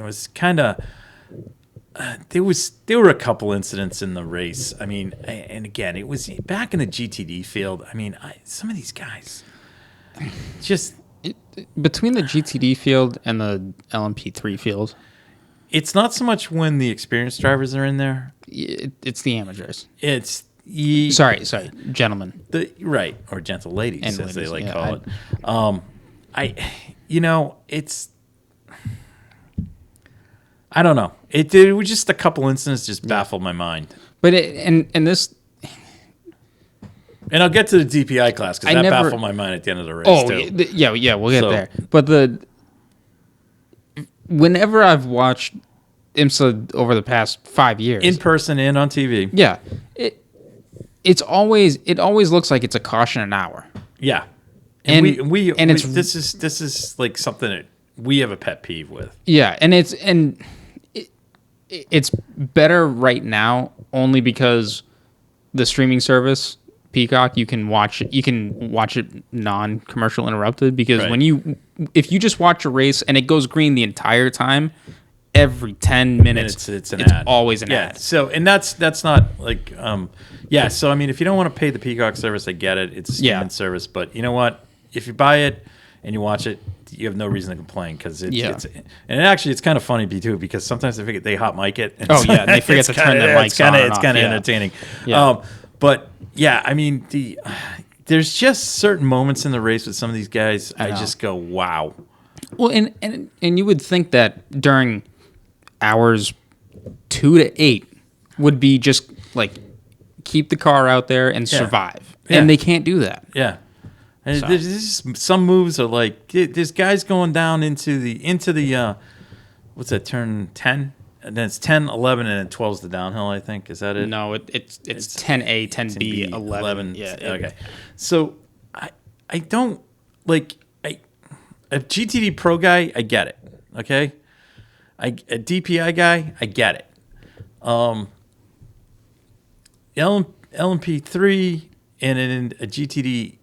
was kind of. There were a couple incidents in the race. I mean, and again, it was back in the GTD field. I mean, some of these guys just between the GTD field and the LMP3 field. It's not so much when the experienced drivers are in there. It's the amateurs. It's sorry, gentlemen. Right, or gentle ladies, and as ladies, they call it. It's. I don't know. It was just a couple incidents just baffled my mind. But this. And I'll get to the DPI class, because that baffled my mind at the end of the race. Oh, too. Yeah, we'll get there. But whenever I've watched IMSA over the past 5 years, in person and on TV, it always looks like it's a caution an hour. Yeah, this is like something that we have a pet peeve with. Yeah, it's better right now only because the streaming service Peacock, you can watch it non-commercial interrupted, because if you just watch a race and it goes green the entire time, every 10 minutes it's ad. Always an ad. So, and that's not like so I mean, if you don't want to pay the Peacock service, I get it. It's a streaming service, but you know what? If you buy it and you watch it, you have no reason to complain, because it's actually it's kind of funny too, because sometimes they forget they hot mic it. And they forget to turn their mics on. It's kind of entertaining. Yeah. But yeah, I mean, there's just certain moments in the race with some of these guys. I just go, wow. Well, and you would think that during hours 2 to 8 would be just like keep the car out there and survive, and they can't do that. Yeah. And there's just, some moves are like, there's guys going down into the what's that, turn 10? And then it's 10, 11, and then 12 is the downhill, I think. Is that it? No, it's 10A, 10B, 11. Yeah. Okay. So don't like a GTD Pro guy. I get it. Okay, a DPI guy. I get it. LMP3 and a GTD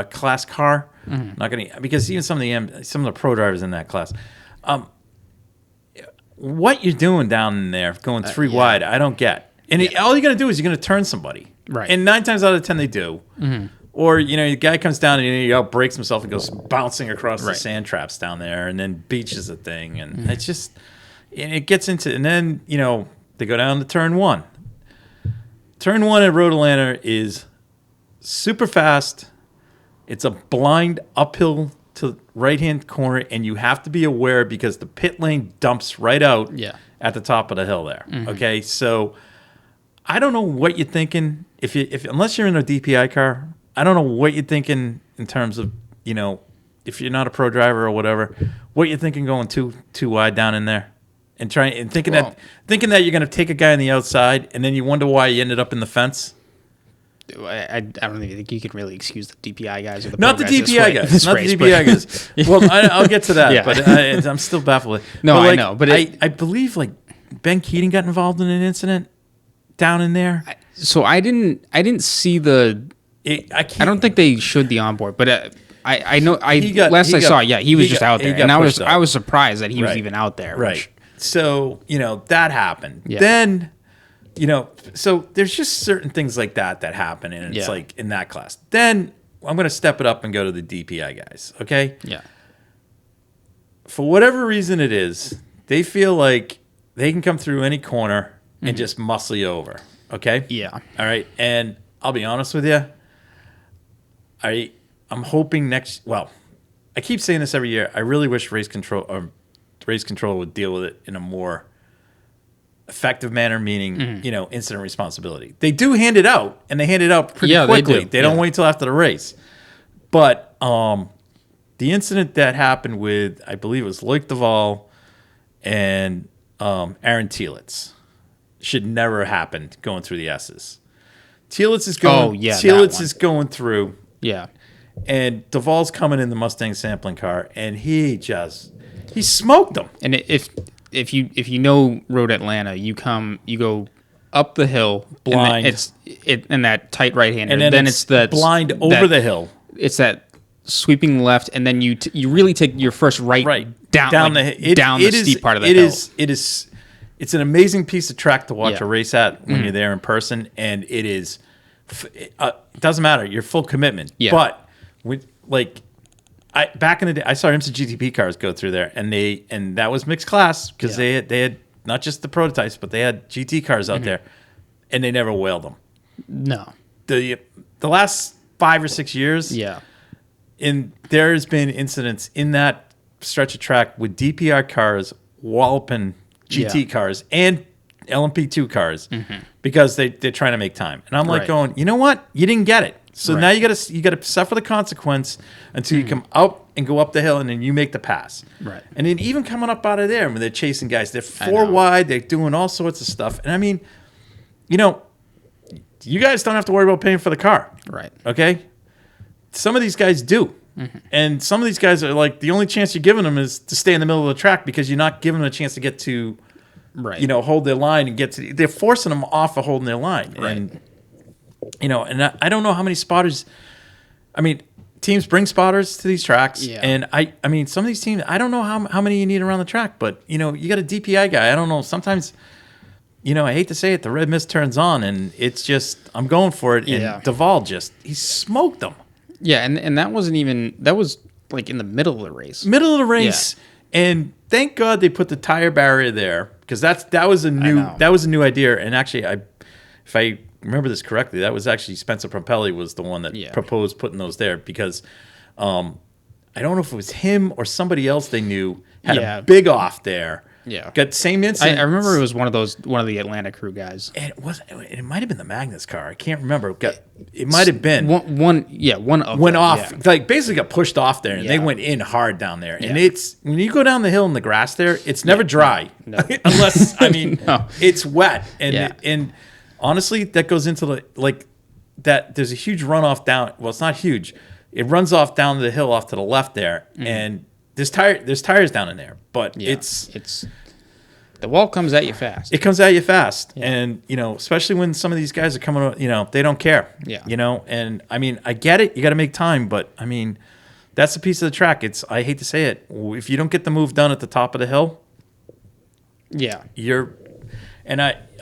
class car. Not gonna, because even some of the pro drivers in that class. What you're doing down in there, going three wide, I don't get. And all you're gonna do is you're gonna turn somebody. Right. And 9 times out of 10 they do. Or the guy comes down and he breaks himself and goes bouncing across the sand traps down there, and then beaches the thing, and it's just it gets into. And then they go down to turn 1. Turn 1 at Road Atlanta is super fast. It's a blind uphill to right-hand corner, and you have to be aware because the pit lane dumps right out at the top of the hill there. Okay, so I don't know what you're thinking if unless you're in a DPI car. I don't know what you're thinking in terms of if you're not a pro driver or whatever, what you're thinking going too wide down in there, and thinking that you're going to take a guy on the outside, and then you wonder why you ended up in the fence. I don't even think you can really excuse the DPI guys or the not pro the guys DPI guys, not the DPI guys. Well, I'll get to that, but I'm still baffled. No, I know, but I believe Ben Keating got involved in an incident down in there. So I didn't see the. I don't think they showed the onboard, but I know he was just out there, and I was surprised that he was even out there. Right. Which, so that happened. Yeah. Then so there's just certain things like that happen, and it's like in that class. Then I'm going to step it up and go to the DPI guys. Okay. Yeah. For whatever reason it is, they feel like they can come through any corner and just muscle you over. Okay. Yeah. All right. And I'll be honest with you. I'm hoping I keep saying this every year. I really wish race control would deal with it in a more effective manner, meaning incident responsibility. They do hand it out, and they hand it out pretty quickly. They don't wait till after the race. But the incident that happened with, I believe it was Loic Duval and Aaron Telitz, should never have happened going through the S's. Telitz is going. Telitz is going through. Yeah. And Duval's coming in the Mustang sampling car, and he smoked them. And if you know Road Atlanta, you go up the hill blind. And it's in that tight right hander. And then it's that blind over the hill. It's that sweeping left, and then you really take your first right down the steep part of the hill. It's an amazing piece of track to watch a race at when you're there in person, and it is. It doesn't matter. You're full commitment. Yeah. But back in the day, I saw IMSA GTP cars go through there, and that was mixed class because they had not just the prototypes, but they had GT cars out there, and they never whaled them. No. The last 5 or 6 years, there's been incidents in that stretch of track with DPR cars walloping GT cars and LMP2 cars because they're trying to make time. And I'm going, you know what? You didn't get it. So now you gotta suffer the consequence until you come out and go up the hill, and then you make the pass. Right. And then even coming up out of there when they're chasing guys, they're 4 wide, they're doing all sorts of stuff. And I mean, you guys don't have to worry about paying for the car. Right. Okay? Some of these guys do. And some of these guys are like, the only chance you're giving them is to stay in the middle of the track because you're not giving them a chance to get to hold their line and get to. They're forcing them off of holding their line, and and I don't know how many spotters. I mean, teams bring spotters to these tracks, and I mean, some of these teams, I don't know how many you need around the track, but you got a DPI guy. I don't know. Sometimes, I hate to say it, the red mist turns on, and it's just I'm going for it. And Duval he smoked them. Yeah, and that wasn't even like in the middle of the race. And thank God they put the tire barrier there because that was a new idea. And actually, if I remember this correctly, that was actually Spencer Propelli was the one that proposed putting those there because I don't know if it was him or somebody else they knew had a big off there. Yeah, got same incident. I remember it was one of the Atlanta crew guys. And it might have been the Magnus car. I can't remember. It might have been one went off. Like basically got pushed off there, and they went in hard down there. And it's when you go down the hill in the grass there, it's never dry unless it's wet. And honestly, that goes into that there's a huge runoff down. Well, it's not huge. It runs off down the hill off to the left there, and there's tires down in there. But it's the wall comes at you fast. It comes at you fast, and especially when some of these guys are coming, they don't care. Yeah. And I mean, I get it. You got to make time, but I mean, that's a piece of the track. I hate to say it, if you don't get the move done at the top of the hill,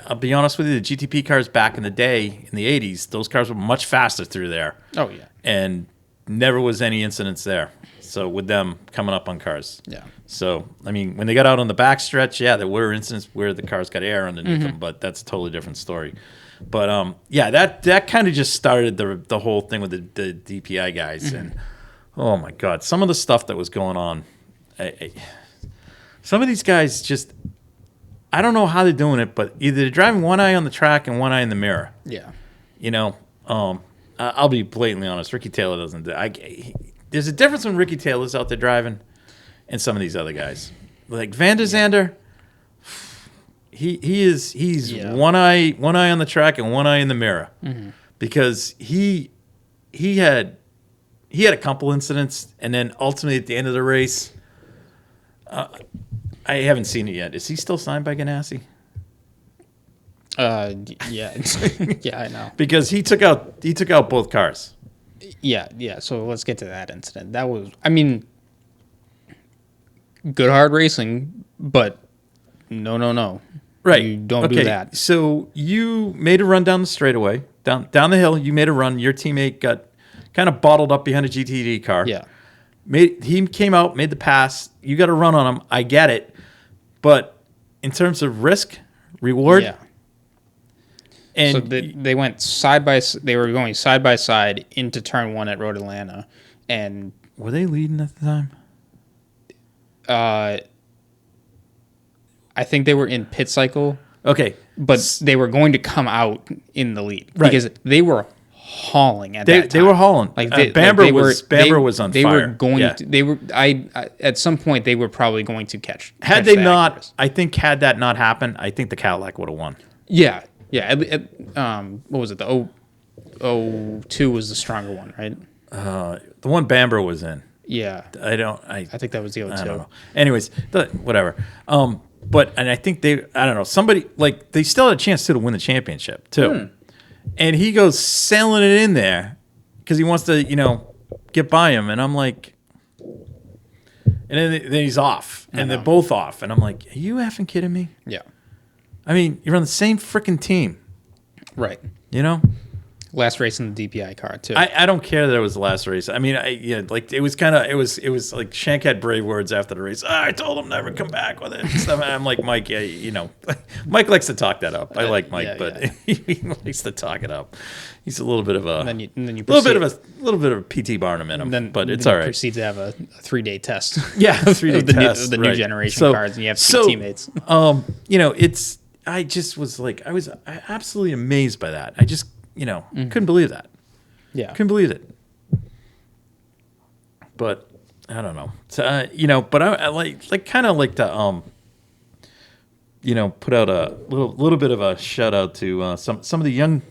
I'll be honest with you, the GTP cars back in the day, in the 80s, those cars were much faster through there. Oh, yeah. And never was any incidents there. So with them coming up on cars. Yeah. So, I mean, when they got out on the back stretch, there were incidents where the cars got air underneath them, but that's a totally different story. But, that kind of just started the whole thing with the DPI guys. And, oh, my God, some of the stuff that was going on. Some of these guys just... I don't know how they're doing it, but either they're driving one eye on the track and one eye in the mirror. Yeah. I'll be blatantly honest. Ricky Taylor doesn't. There's a difference when Ricky Taylor's out there driving and some of these other guys. Like Van der Zande, he's one eye on the track and one eye in the mirror because he had a couple incidents, and then ultimately at the end of the race. I haven't seen it yet. Is he still signed by Ganassi? Yeah. Yeah, I know. Because he took out both cars. Yeah. So let's get to that incident. That was, I mean, good hard racing, but no. Right. You don't do that. So you made a run down the straightaway, down the hill. You made a run. Your teammate got kind of bottled up behind a GTD car. Yeah. He came out, made the pass. You got to run on him. I get it. But in terms of risk, reward. Yeah. And so they went they were going side by side into turn 1 at Road Atlanta. And were they leading at the time? I think they were in pit cycle. Okay. But they were going to come out in the lead. Right. Because they were hauling at that time. They were hauling. Like Bamber was on they fire. Were going to, they were at some point they were probably going to catch. Had they not, I think had that not happened, I think the Cadillac would have won. Yeah. What was it? The 02 was the stronger one, right? The one Bamber was in. Yeah. I think that was the 02. I don't know. Anyways, whatever. But I think I don't know, somebody, like, they still had a chance to win the championship too. And he goes sailing it in there because he wants to, get by him. And I'm like, and then he's off, and they're both off. And I'm like, are you effing kidding me? Yeah. I mean, you're on the same freaking team. Right. Last race in the DPI car too. I don't care that it was the last race. I mean, like it was like Shank had brave words after the race. I told him never come back with it. And stuff. And I'm like, Mike, Mike likes to talk that up. I like Mike, but he likes to talk it up. He's a little bit of a a little bit of a PT Barnum in him. But it's all right. Proceed to have a 3-day test. Yeah, a 3-day test of the new generation cards, and you have teammates. I just was like, I was absolutely amazed by that. I just. Couldn't believe that. Yeah. Couldn't believe it. But I don't know. So, but I kind of like to put out a little bit of a shout out to some of the young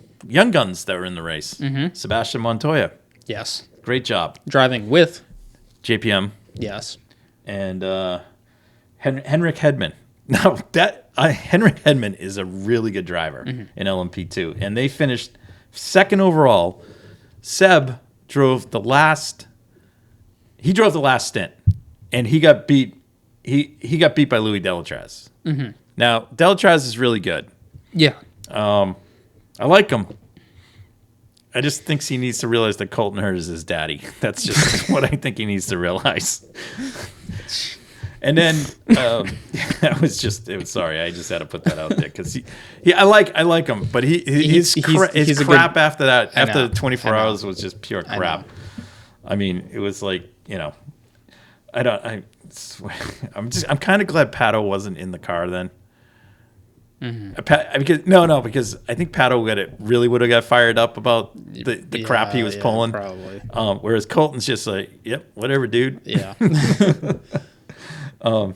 guns that were in the race. Mm-hmm. Sebastian Montoya. Yes. Great job. Driving with JPM. Yes. And Henrik Hedman. Now Henrik Hedman is a really good driver in LMP2, and they finished second overall. Seb drove the last. He drove the last stint, and he got beat. He got beat by Louis Delatraz. Mm-hmm. Now Delatraz is really good. Yeah. I like him. I just think he needs to realize that Colton Hurd is his daddy. That's just what I think he needs to realize. And then sorry, I just had to put that out there because I like him, but he's crap after that. After the 24 hours was just pure crap. I mean, it was like, I'm kind of glad Pato wasn't in the car then. Mm-hmm. Because I think Pato would have got fired up about the crap he was pulling. Probably. Whereas Colton's just like, yep, whatever, dude. Yeah. I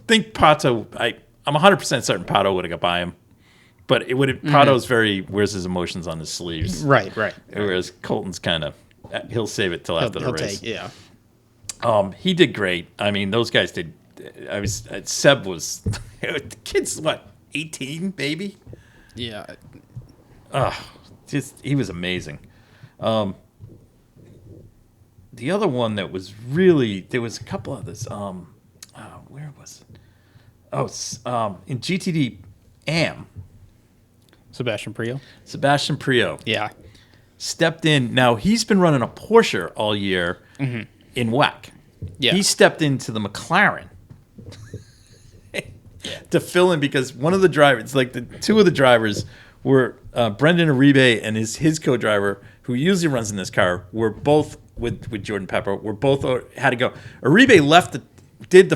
think Pato. I'm 100% certain Pato would have got by him, but Prado's very wears his emotions on his sleeves. Right. Whereas Colton's kind of he'll save it till after the race. He did great. I mean, those guys did. Seb was the kid's what 18 maybe. Yeah. He was amazing. The other one that was really there was a couple others. Where was it? In GTD AM. Sebastian Priaulx. Yeah. Stepped in. Now he's been running a Porsche all year in WEC. Yeah. He stepped into the McLaren to fill in because one of the drivers, like the two of the drivers, were Brendan Uribe and his co-driver, who usually runs in this car, were both with Jordan Pepper. Were both had to go. Uribe did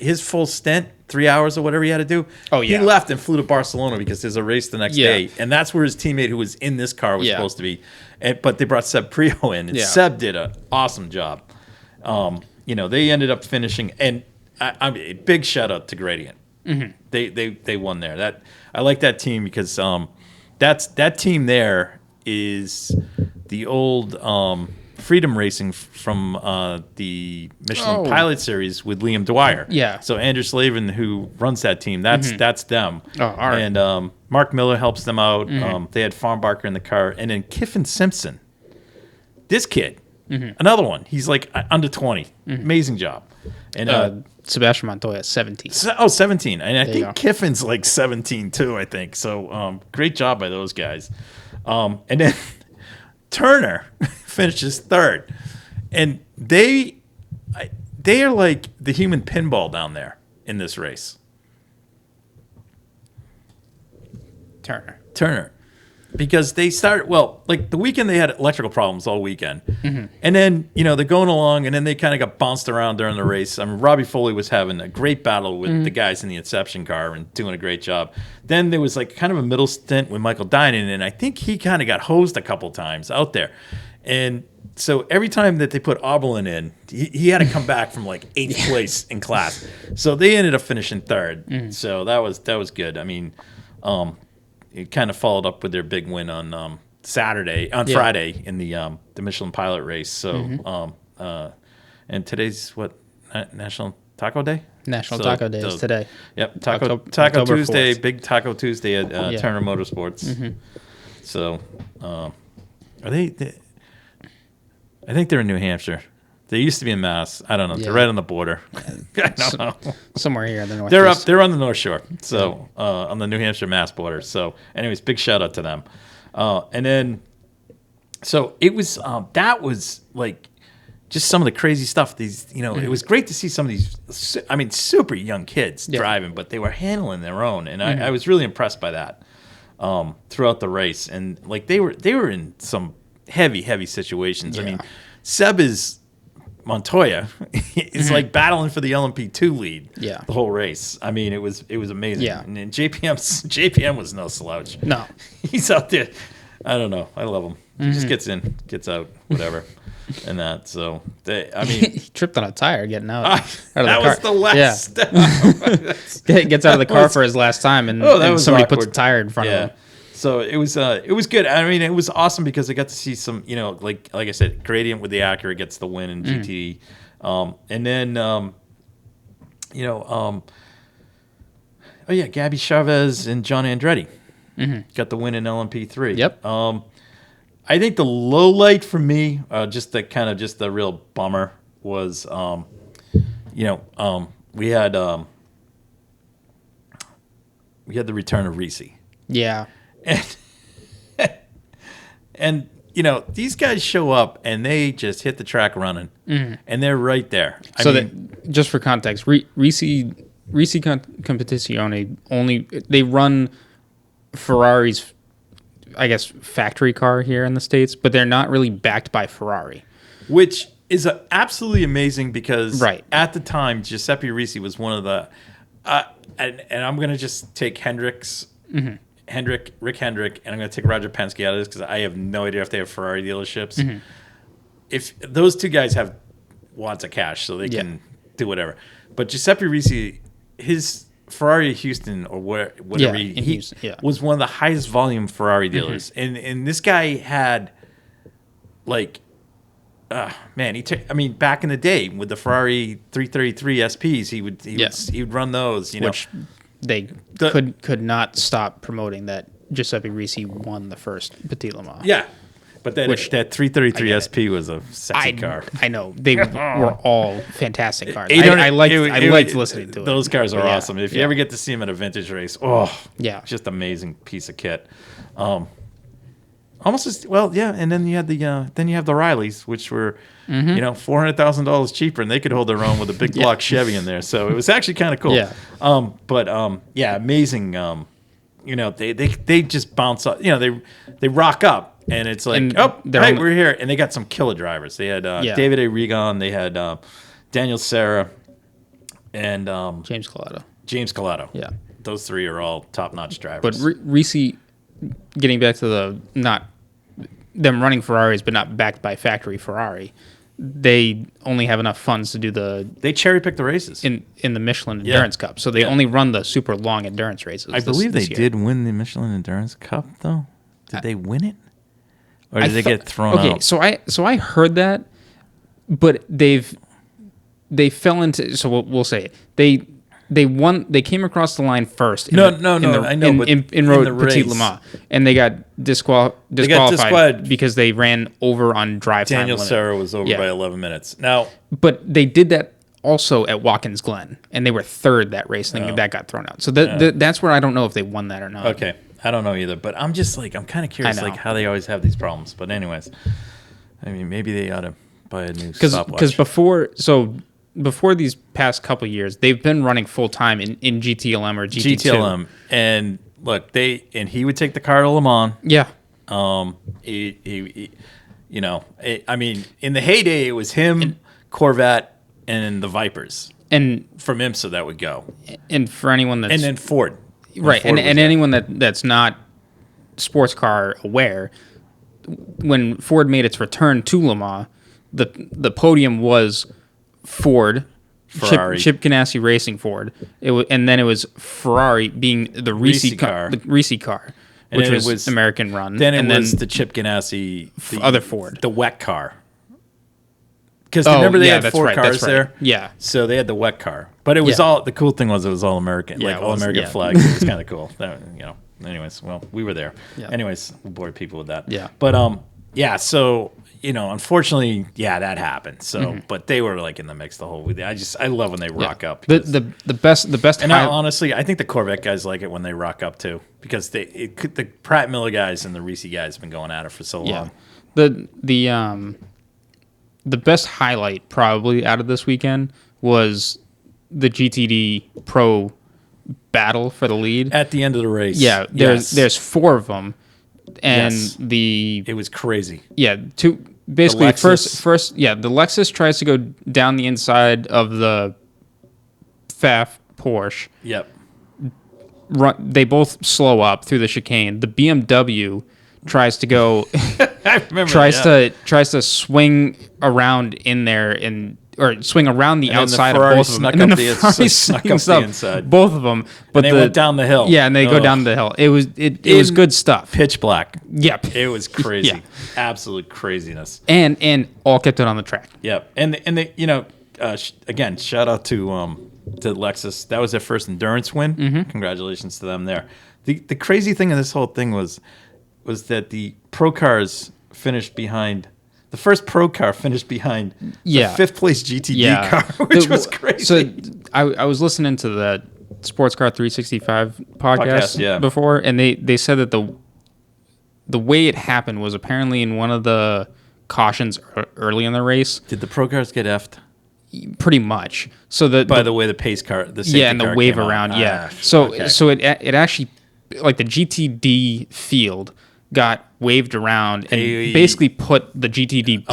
his full stint, 3 hours or whatever he had to do. Oh yeah. He left and flew to Barcelona because there's a race the next day, and that's where his teammate who was in this car was supposed to be. But they brought Seb Priaulx in, and Seb did an awesome job. They ended up finishing, and I mean, a big shout out to Gradient. They won there. I like that team because that team there is the old Freedom Racing from the Michelin Pilot Series with Liam Dwyer. Yeah. So Andrew Slavin, who runs that team, that's them. Oh, all right. And Mark Miller helps them out. They had Farnbacher in the car, and then Kiffin Simpson. This kid, another one. He's like under 20. Amazing job. And Sebastian Montoya, 17. 17. And I think Kiffin's like 17 too, I think. So great job by those guys. And then Turner finishes third. And they are like the human pinball down there in this race. Turner. Because they started, like the weekend they had electrical problems all weekend. And then, they're going along and then they kind of got bounced around during the race. I mean, Robbie Foley was having a great battle with the guys in the Inception car and doing a great job. Then there was like kind of a middle stint with Michael Dinan, and I think he kind of got hosed a couple times out there. And so every time that they put Oberlin in, he had to come back from like 8th place in class. So they ended up finishing third. So that was good. I mean, it kind of followed up with their big win on Friday in the Michelin Pilot race. So, and today's what, National Taco Day? National Taco Day is today. Yep, Taco Tuesday, 4th. Big Taco Tuesday at Turner Motorsports. So, are they? I think they're in New Hampshire. They used to be in Mass. I don't know. They're right on the border. I don't know. Somewhere here in the Northeast. They're on the North Shore. So on the New Hampshire Mass border. So, anyways, big shout out to them. And then, so it was. That was like just some of the crazy stuff. These, it was great to see some of these. I mean, super young kids driving, but they were handling their own, and I was really impressed by that throughout the race. And like they were in some heavy situations. I mean, Seb is. Montoya is like battling for the LMP2 lead the whole race. I mean, it was amazing. Yeah. And then JPM was no slouch. No. He's out there. I don't know. I love him. He just gets in, gets out, whatever. And that. So, he tripped on a tire getting out of the car. That was the last step. Gets out of the car for his last time, and somebody awkward. Puts a tire in front of him. So it was good. I mean, it was awesome because I got to see some, like I said, Gradient with the Acura gets the win in GT, and then, Gabby Chavez and John Andretti got the win in LMP3. Yep. I think the low light for me, just the real bummer was, we had the return of Reese. Yeah. And these guys show up and they just hit the track running, and they're right there. Just for context, Reese Competizione they run Ferrari's, I guess, factory car here in the States, but they're not really backed by Ferrari, which is absolutely amazing because at the time Giuseppe Risi was one of the, and I'm gonna just take Hendrick's. Rick Hendrick, and I'm going to take Roger Penske out of this because I have no idea if they have Ferrari dealerships. If those two guys have wads of cash, so they can do whatever. But Giuseppe Risi, his Ferrari Houston or whatever he was one of the highest volume Ferrari dealers, and this guy had like. Man, back in the day with the Ferrari 333 SPs, he would run those, which they could not stop promoting that Giuseppe Risi won the first Petit Le Mans. Yeah, but that 333 SP was a sexy car. I know they were all fantastic cars. I liked listening to it. Those cars are awesome. If you ever get to see them at a vintage race, just amazing piece of kit. Almost as well, yeah. And then you had the Rileys, which were $400,000 cheaper, and they could hold their own with a big block Chevy in there. So it was actually kind of cool. Yeah. Amazing. They just bounce up. They rock up, and it's like, we're here, and they got some killer drivers. They had David A. Regan, they had Daniel Serra, and James Collado. Yeah, those three are all top-notch drivers. But Risi, getting back to them running Ferraris, but not backed by factory Ferrari, they only have enough funds to do They cherry pick the races in the Michelin Endurance Cup, so they only run the super long endurance races. I believe they did win the Michelin Endurance Cup, though. Did they win it, or did they get thrown out? Okay, so I heard that, but they fell into. So we'll say it. They won. They came across the line first. I know, but in road Petit Le Mans, and they got disqualified because they ran over on drive time. Daniel Serra was over by 11 minutes. Now, but they did that also at Watkins Glen, and they were third that race, and that got thrown out. So that's where I don't know if they won that or not. Okay, I don't know either, but I'm just like I'm kind of curious, like how they always have these problems. But anyways, I mean, maybe they ought to buy a new stopwatch. Because before these past couple years, they've been running full time in GTLM or GT2. GTLM, and look, he would take the car to Le Mans. Yeah. In the heyday, it was him, Corvette, and the Vipers, and from IMSA that would go. And for anyone that's and then Ford, right, and anyone that's not sports car aware, when Ford made its return to Le Mans, the podium was Ford, Ferrari, Chip Ganassi Racing Ford. And then it was Ferrari being the Risi car, which was American run. Then it was the Chip Ganassi, the other Ford, the wet car. Because remember they had four cars there. Yeah, so they had the wet car, but it was all. The cool thing was it was all American, all American flags. It was kind of cool. Anyways, well, we were there. Yeah. Anyways, we bored people with that. Yeah, but so. Unfortunately, that happened. So, but they were like in the mix the whole week. I love when they rock up. The best. And honestly, I think the Corvette guys like it when they rock up too, because the Pratt Miller guys and the Risi guys have been going at it for so long. The best highlight probably out of this weekend was the GTD Pro battle for the lead at the end of the race. Yeah, there's four of them, and it was crazy. Yeah, basically, the Lexus tries to go down the inside of the Pfaff Porsche. Yep. They both slow up through the chicane. The BMW tries to go. I remember. Tries to swing around in there or swing around the outside of both of them. And then the Ferrari snuck up the inside. Both of them. But they went down the hill. Yeah, and they go down the hill. It was good stuff. Pitch black. Yep. It was crazy. Absolute craziness. And all kept it on the track. Yep. And they again, shout out to Lexus. That was their first endurance win. Mm-hmm. Congratulations to them there. The crazy thing of this whole thing was that the pro cars finished behind. The first pro car finished behind the fifth place GTD car, which was crazy. So I was listening to the Sports Car 365 podcast before, and they said that the way it happened was apparently in one of the cautions early in the race. Did the pro cars get effed? Pretty much. So by the way, the pace car, the safety and the car wave around, So it actually, like the GTD field got waved around and basically put the GTD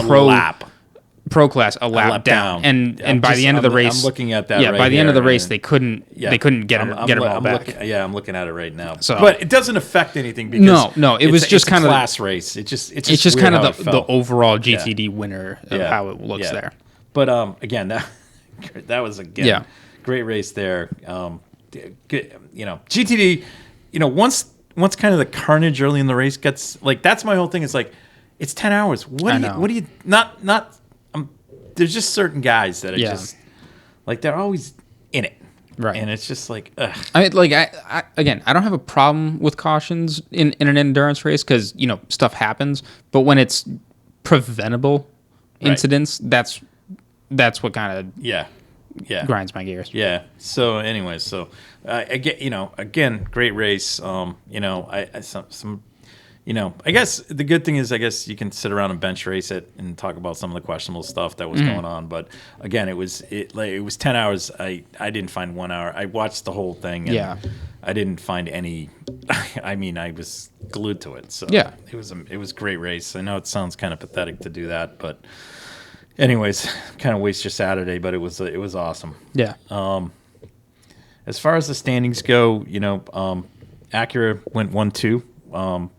Pro class a lap down. And by the end of the race, I'm looking at that. By the end of the race, they couldn't get them all back. I'm looking at it right now. So, but it doesn't affect anything because no, it was just kind of class race. It's just kind of the overall GTD winner of how it looks there. But again, that was great race there. GTD, once kind of the carnage early in the race gets like, that's my whole thing. It's like, it's 10 hours. What do you not there's just certain guys that are just like, they're always in it. Right. And it's just like, ugh. I mean, like, I don't have a problem with cautions in an endurance race because, stuff happens. But when it's preventable incidents, that's what kind of grinds my gears. Yeah. So, anyways, again, great race. I guess the good thing is, you can sit around and bench race it and talk about some of the questionable stuff that was going on. But again, it was 10 hours. I didn't find 1 hour. I watched the whole thing. And I didn't find any. I mean, I was glued to it. So it was a great race. I know it sounds kind of pathetic to do that, but anyways, kind of waste your Saturday. But it was awesome. Yeah. As far as the standings go, Acura went 1-2.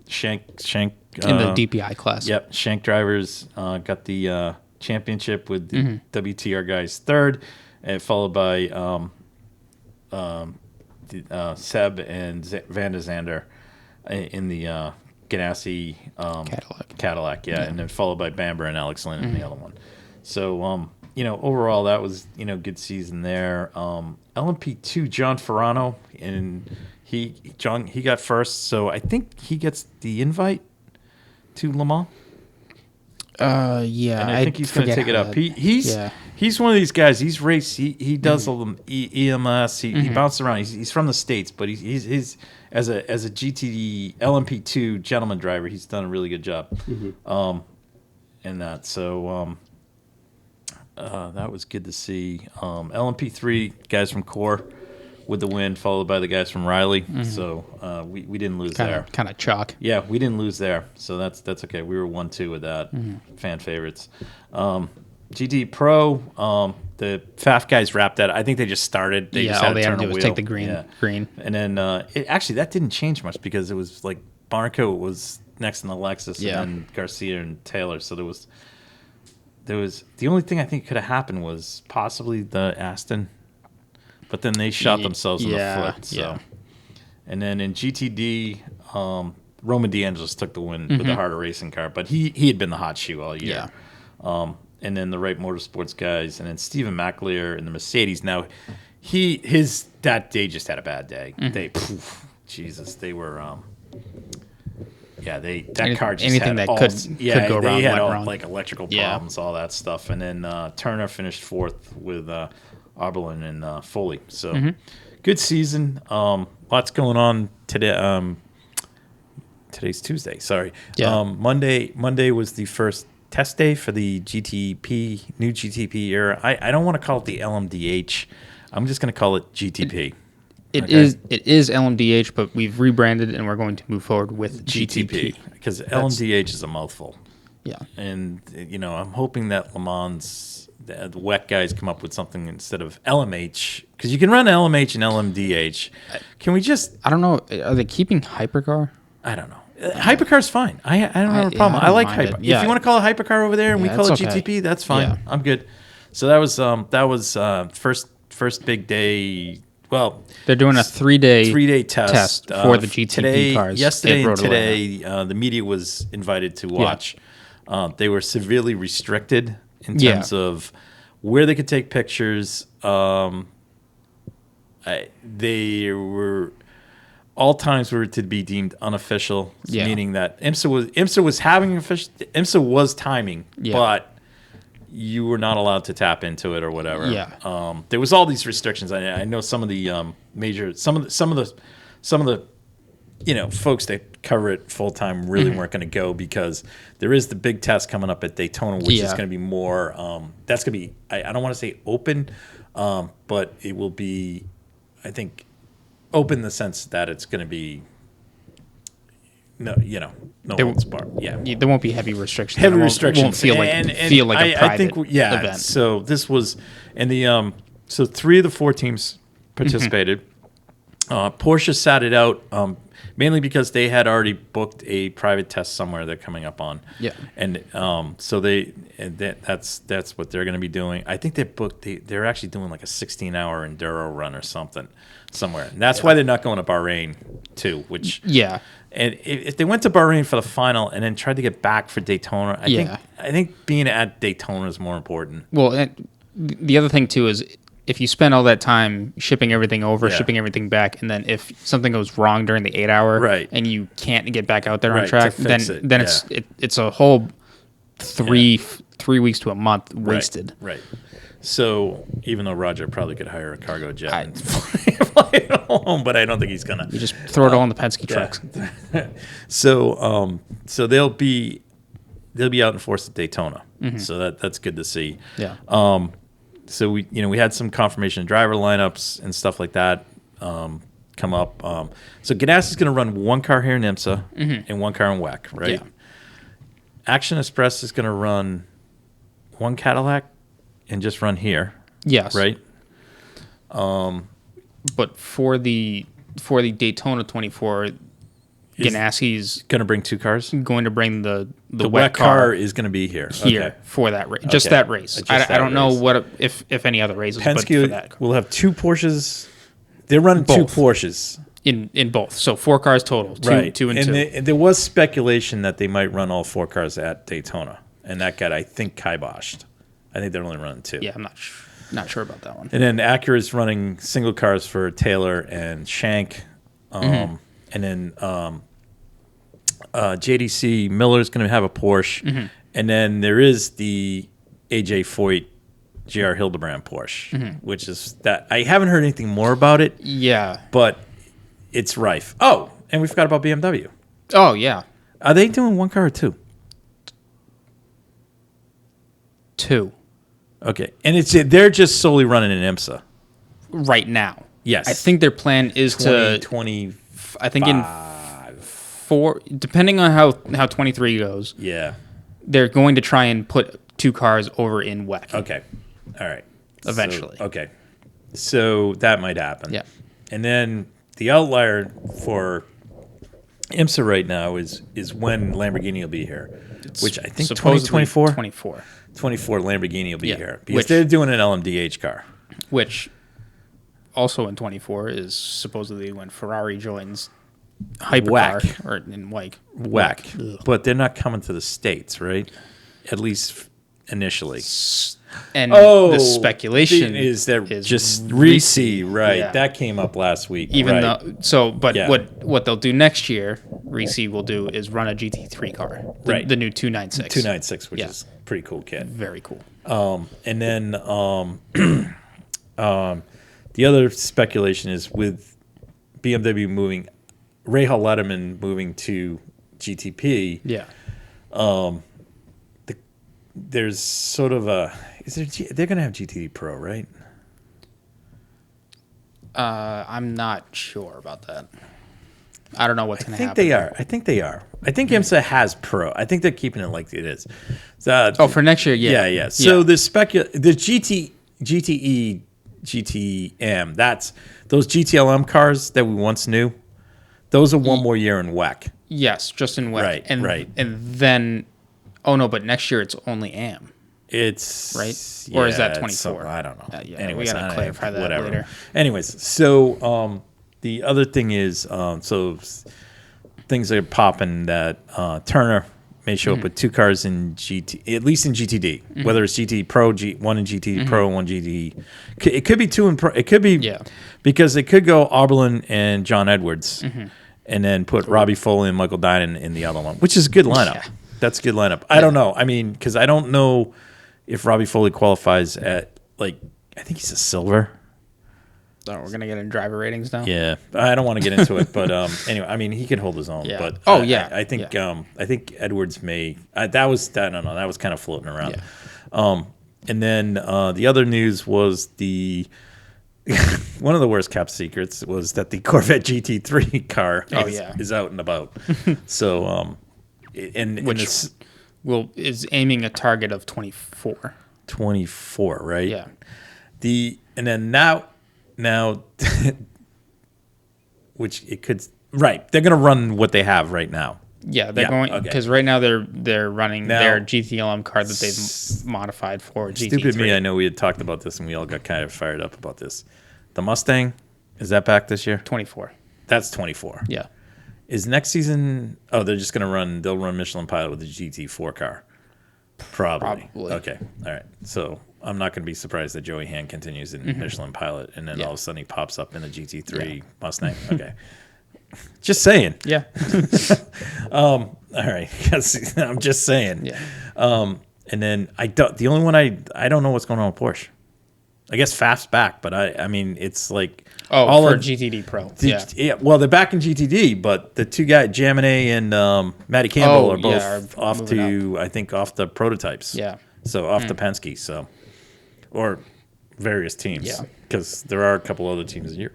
Shank in the DPI class. Yep, Shank drivers got the championship with the WTR guys third, and followed by Seb and Van der Zander in the Ganassi Cadillac, and then followed by Bamber and Alex Lynn in the other one. So overall that was good season there. LMP2 John Ferrano and He got first, so I think he gets the invite to Le Mans. And I think he's going to take it up. He's one of these guys. He's raced. He does EMS. He bounced around. He's from the States, but he's as a GT LMP2 gentleman driver. He's done a really good job. In that, so that was good to see. LMP3 guys from Core with the win, followed by the guys from Riley. So we didn't lose there. Kind of chalk. Yeah, we didn't lose there. So that's okay. We were 1-2 with that. Fan favorites. GT Pro, the FAF guys wrapped that. I think they just started. They just had to turn a wheel. Was take the green. And then actually that didn't change much because it was like Barnico was next in the Lexus and then Garcia and Taylor. So there was the only thing I think could have happened was possibly the Aston. But then they shot themselves in the foot. So. And then in GTD, Roman DeAngelis took the win with the harder racing car. But he had been the hot shoe all year. And then the Wright Motorsports guys. And then Stephen McAleer in the Mercedes. Now, that day just had a bad day. They were... that car just anything had that could go wrong. They had all wrong. like electrical problems, all that stuff. And then Turner finished fourth with... Arbolin and Foley. So good season. Lots going on today. Today's Tuesday. Sorry. Monday was the first test day for the GTP, new GTP era. I don't want to call it the LMDH. I'm just going to call it GTP. It is LMDH, but we've rebranded and we're going to move forward with GTP because LMDH is a mouthful. Yeah. And I'm hoping that Le Mans, the WEC guys, come up with something instead of LMH, because you can run LMH and LMDH. Can we just... I don't know. Are they keeping Hypercar? I don't know. Hypercar's fine. I don't have a problem. I like Hyper. If you want to call it Hypercar over there and we call it GTP, that's fine. Yeah. I'm good. So that was first big day. Well, they're doing a 3-day test for the GTP cars. Yesterday and today, the media was invited to watch. They were severely restricted in terms of where they could take pictures. They were all times were to be deemed unofficial, meaning that IMSA was having official. IMSA was timing, but you were not allowed to tap into it or whatever. There was all these restrictions. I know some of the major, some of the folks that cover it full time really weren't going to go because there is the big test coming up at Daytona, which is going to be more. That's going to be. I don't want to say open, but it will be. I think open in the sense that it's going to be. No holds barred. There won't be heavy restrictions. Heavy restrictions. Won't feel like a private event. So this was, and the so 3 of the 4 teams participated. Porsche sat it out. mainly because they had already booked a private test somewhere they're coming up on. Yeah. And so that's what they're going to be doing. I think they're actually doing like a 16-hour enduro run or something somewhere. And that's why they're not going to Bahrain too, which and if they went to Bahrain for the final and then tried to get back for Daytona, I think being at Daytona is more important. Well, the other thing too is if you spend all that time shipping everything over, shipping everything back, and then if something goes wrong during the 8-hour, and you can't get back out there on track, then it's a whole three weeks to a month wasted. Right. So even though Roger probably could hire a cargo jet and fly it home, but I don't think he's gonna. You just throw it all in the Penske trucks. So they'll be out in force at Daytona. So that's good to see. Yeah. So we had some confirmation of driver lineups and stuff like that come up. So Ganassi is going to run one car here in IMSA and one car in WEC, right? Yeah. Action Express is going to run one Cadillac and just run here. Yes. Right. But for the Daytona 24, Ganassi's going to bring two cars. Going to bring the WEC car is going to be here for that race. Just that race. I don't know what if any other races. Penske but for that will have two Porsches. They're running two Porsches in both. So 4 cars total. Two and two. There was speculation that they might run all 4 cars at Daytona, and that got kiboshed. I think they're only running 2. Yeah, I'm not sure about that one. And then Acura's running single cars for Taylor and Shank, and then JDC Miller's going to have a Porsche, and then there is the AJ Foyt JR Hildebrand Porsche, which is that I haven't heard anything more about it. Yeah, but it's rife. Oh, and we forgot about BMW. Oh yeah, are they doing 1 car or 2? 2. Okay, and they're just solely running an IMSA right now. Yes, I think their plan is 20. I think in 4, depending on how 23 goes. Yeah, they're going to try and put 2 cars over in WEC. Okay, all right. Eventually. So that might happen. Yeah, and then the outlier for IMSA right now is when Lamborghini will be here, which I think 2024. 24 Lamborghini will be here because they're doing an LMDH car. Which also in 24 is supposedly when Ferrari joins Hypercar or in WEC. But they're not coming to the States, right? At least initially. And the speculation is that just Risi, right? Yeah. That came up last week. What they'll do next year, Risi will do is run a GT3 car, the new 296. 296, which is a pretty cool kit. Very cool. And then the other speculation is with BMW moving, Rahal Letterman moving to GTP. Yeah. There's sort of they're going to have GTD Pro, right? I'm not sure about that. I don't know what's going to happen. I think they are. I think IMSA has Pro. I think they're keeping it like it is. For next year, yeah. Yeah. So the GTE, GTM, that's those GTLM cars that we once knew. Those are one more year in WEC. Yes, just in WEC. Right. And then, but next year it's only AM. It's right, or is that 24? I don't know. Anyways, we gotta clarify that later. Anyways, so the other thing is, so things are popping that Turner may show up with 2 cars in GT, at least in GTD. Whether it's GT Pro, one in GT Pro, one GT. It could be 2 in Pro. It could be because it could go Oberlin and John Edwards, and then put Robbie Foley and Michael Dinan in the other one, which is a good lineup. Yeah. That's a good lineup. I don't know. I mean, because I don't know if Robbie Foley qualifies at, I think he's a silver. Oh, we're going to get in driver ratings now? Yeah. I don't want to get into it, but anyway, I mean, he can hold his own. Yeah. But I think Edwards may that was kind of floating around. Yeah. And then the other news was one of the worst kept secrets was that the Corvette GT3 car is out and about. So is aiming a target of 24. 24, right? Yeah. And then now, which it could Right. They're going to run what they have right now. Yeah, they're going because right now they're running their GTLM car that they've modified for GT3. Stupid me, I know we had talked about this and we all got kind of fired up about this. The Mustang, is that back this year? 24. That's 24. Yeah. Is next season? Oh, they're just going to run. They'll run Michelin Pilot with the GT4 car. Probably. Okay. All right. So I'm not going to be surprised that Joey Hand continues in Michelin Pilot, and then all of a sudden he pops up in the GT3 Mustang. Okay. Just saying. Yeah. All right. I'm just saying. Yeah. And then the only one I don't know what's going on with Porsche. I guess Fast's back, but I mean it's like for GTD Pro. Yeah. Well, they're back in GTD, but the two guys, Jaminet and Matty Campbell, are both off to I think off the prototypes. Yeah. So off the Penske, or various teams. Yeah. Because there are a couple other teams in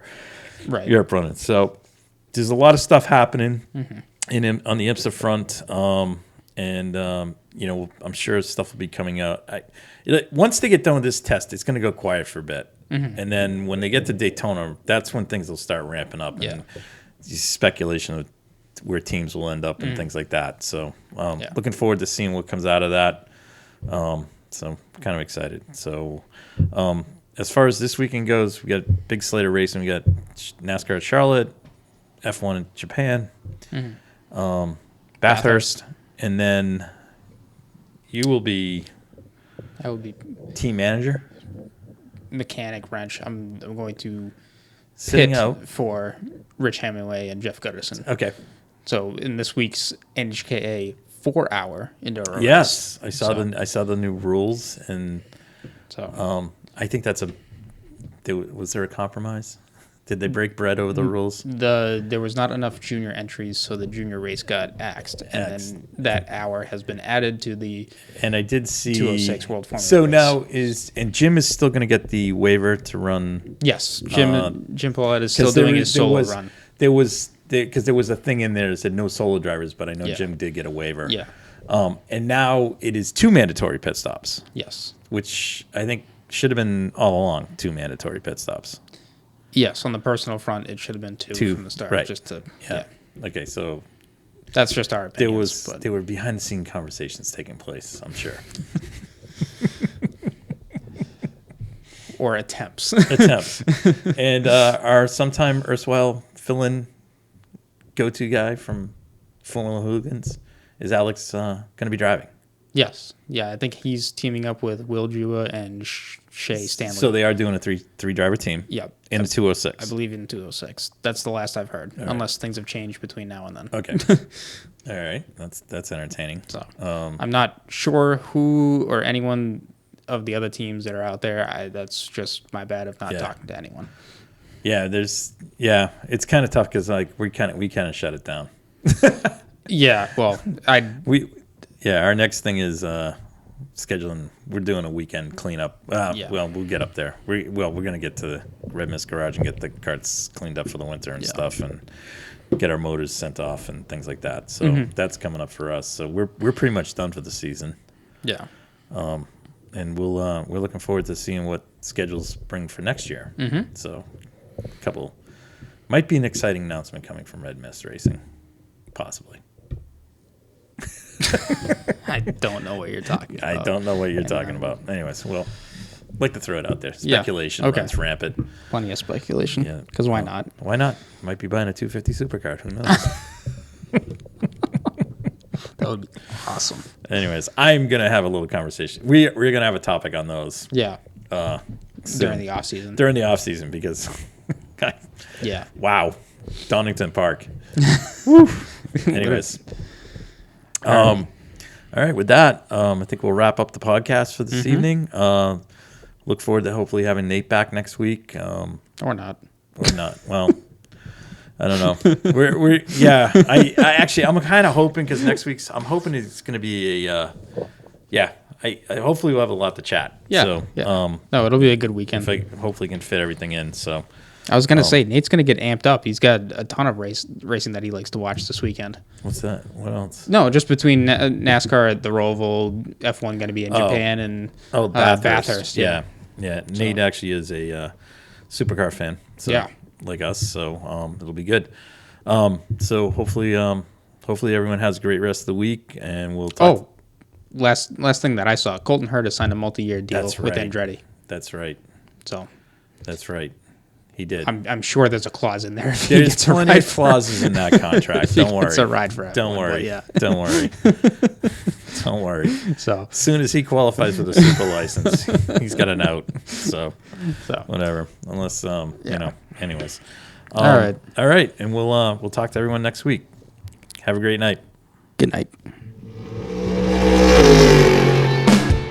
Europe running. So there's a lot of stuff happening on the IMSA front, I'm sure stuff will be coming out. Once they get done with this test, it's going to go quiet for a bit, and then when they get to Daytona, that's when things will start ramping up, and speculation of where teams will end up and things like that. So looking forward to seeing what comes out of that. So kind of excited. So as far as this weekend goes, we got a big slate of racing. We got NASCAR at Charlotte, F1 in Japan, Bathurst, and then you will be. I will be team manager, mechanic wrench. I'm going to sitting pit out for Rich Hemingway and Jeff Gutterson. Okay. So in this week's NHKA 4-hour indoor race. Yes, I saw the new rules, and I think that's was there a compromise? Did they break bread over the rules? There was not enough junior entries, so the junior race got axed, and then that hour has been added to the. And I did see 206 World Formula. So race. now Jim is still going to get the waiver to run. Yes, Jim Paulette is still doing his solo run. Because there was a thing in there that said no solo drivers, but I know Jim did get a waiver. Yeah. And now it is 2 mandatory pit stops. Yes. Which I think should have been all along 2 mandatory pit stops. Yes, on the personal front, it should have been 2 from the start. Right. Just to Okay, so that's just our opinion. There were behind the scene conversations taking place, I'm sure. Or attempts. And our sometime erstwhile fill-in go-to guy from Formula Hooligans is Alex going to be driving. Yes. Yeah, I think he's teaming up with Will Jua and Shea Stanley. So they are doing a three-driver team. Yep. In the 206. I believe in 206. That's the last I've heard, unless things have changed between now and then. Okay. All right. That's entertaining. So I'm not sure who or anyone of the other teams that are out there. That's just my bad of not talking to anyone. Yeah, it's kind of tough because we kind of shut it down. Yeah, well, our next thing is scheduling. We're doing a weekend cleanup. Well, we'll get up there. We're going to get to the Red Mist Garage and get the carts cleaned up for the winter and stuff, and get our motors sent off and things like that. So that's coming up for us. So we're pretty much done for the season. Yeah. And we're looking forward to seeing what schedules bring for next year. So might be an exciting announcement coming from Red Mist Racing, possibly. I don't know what you're talking about. I don't know what you're talking about. Anyways, well, like to throw it out there. Speculation runs rampant. Plenty of speculation. Yeah. Because why not? Why not? Might be buying a 250 supercar. Who knows? That would be awesome. Anyways, I'm going to have a little conversation. We're going to have a topic on those. Yeah. During the off season. During the off season, because wow. Donington Park. Woo. Anyways. All right, with that, I think we'll wrap up the podcast for this evening. Look forward to hopefully having Nate back next week. Or not. Well, I don't know. I actually, I'm kind of hoping because next week's, I'm hoping it's going to be I hopefully we'll have a lot to chat. Yeah. So, no, it'll be a good weekend. If I hopefully can fit everything in. So. I was going to say, Nate's going to get amped up. He's got a ton of racing that he likes to watch this weekend. What's that? What else? No, just between NASCAR at the Roval, F1 going to be in Japan, and Bathurst. Yeah. Nate actually is a supercar fan. So, like us. So it'll be good. So hopefully everyone has a great rest of the week, and we'll talk. Oh, last thing that I saw, Colton Herta signed a multi-year deal with Andretti. That's right. So that's right. He did. I'm sure there's a clause in there. There's plenty of clauses in that contract. Don't worry. It's a ride for everyone. Don't worry. Yeah. Don't worry. Don't worry. So as soon as he qualifies with a super license, he's got an out. So whatever. Unless Anyways. All right. And we'll talk to everyone next week. Have a great night. Good night.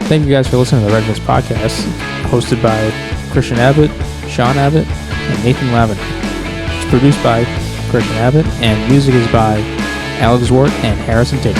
Thank you guys for listening to the Red Mist Podcast, hosted by Christian Abbott, Sean Abbott, and Nathan Lavin. It's produced by Christian Abbott, and music is by Alex Wart and Harrison Tate.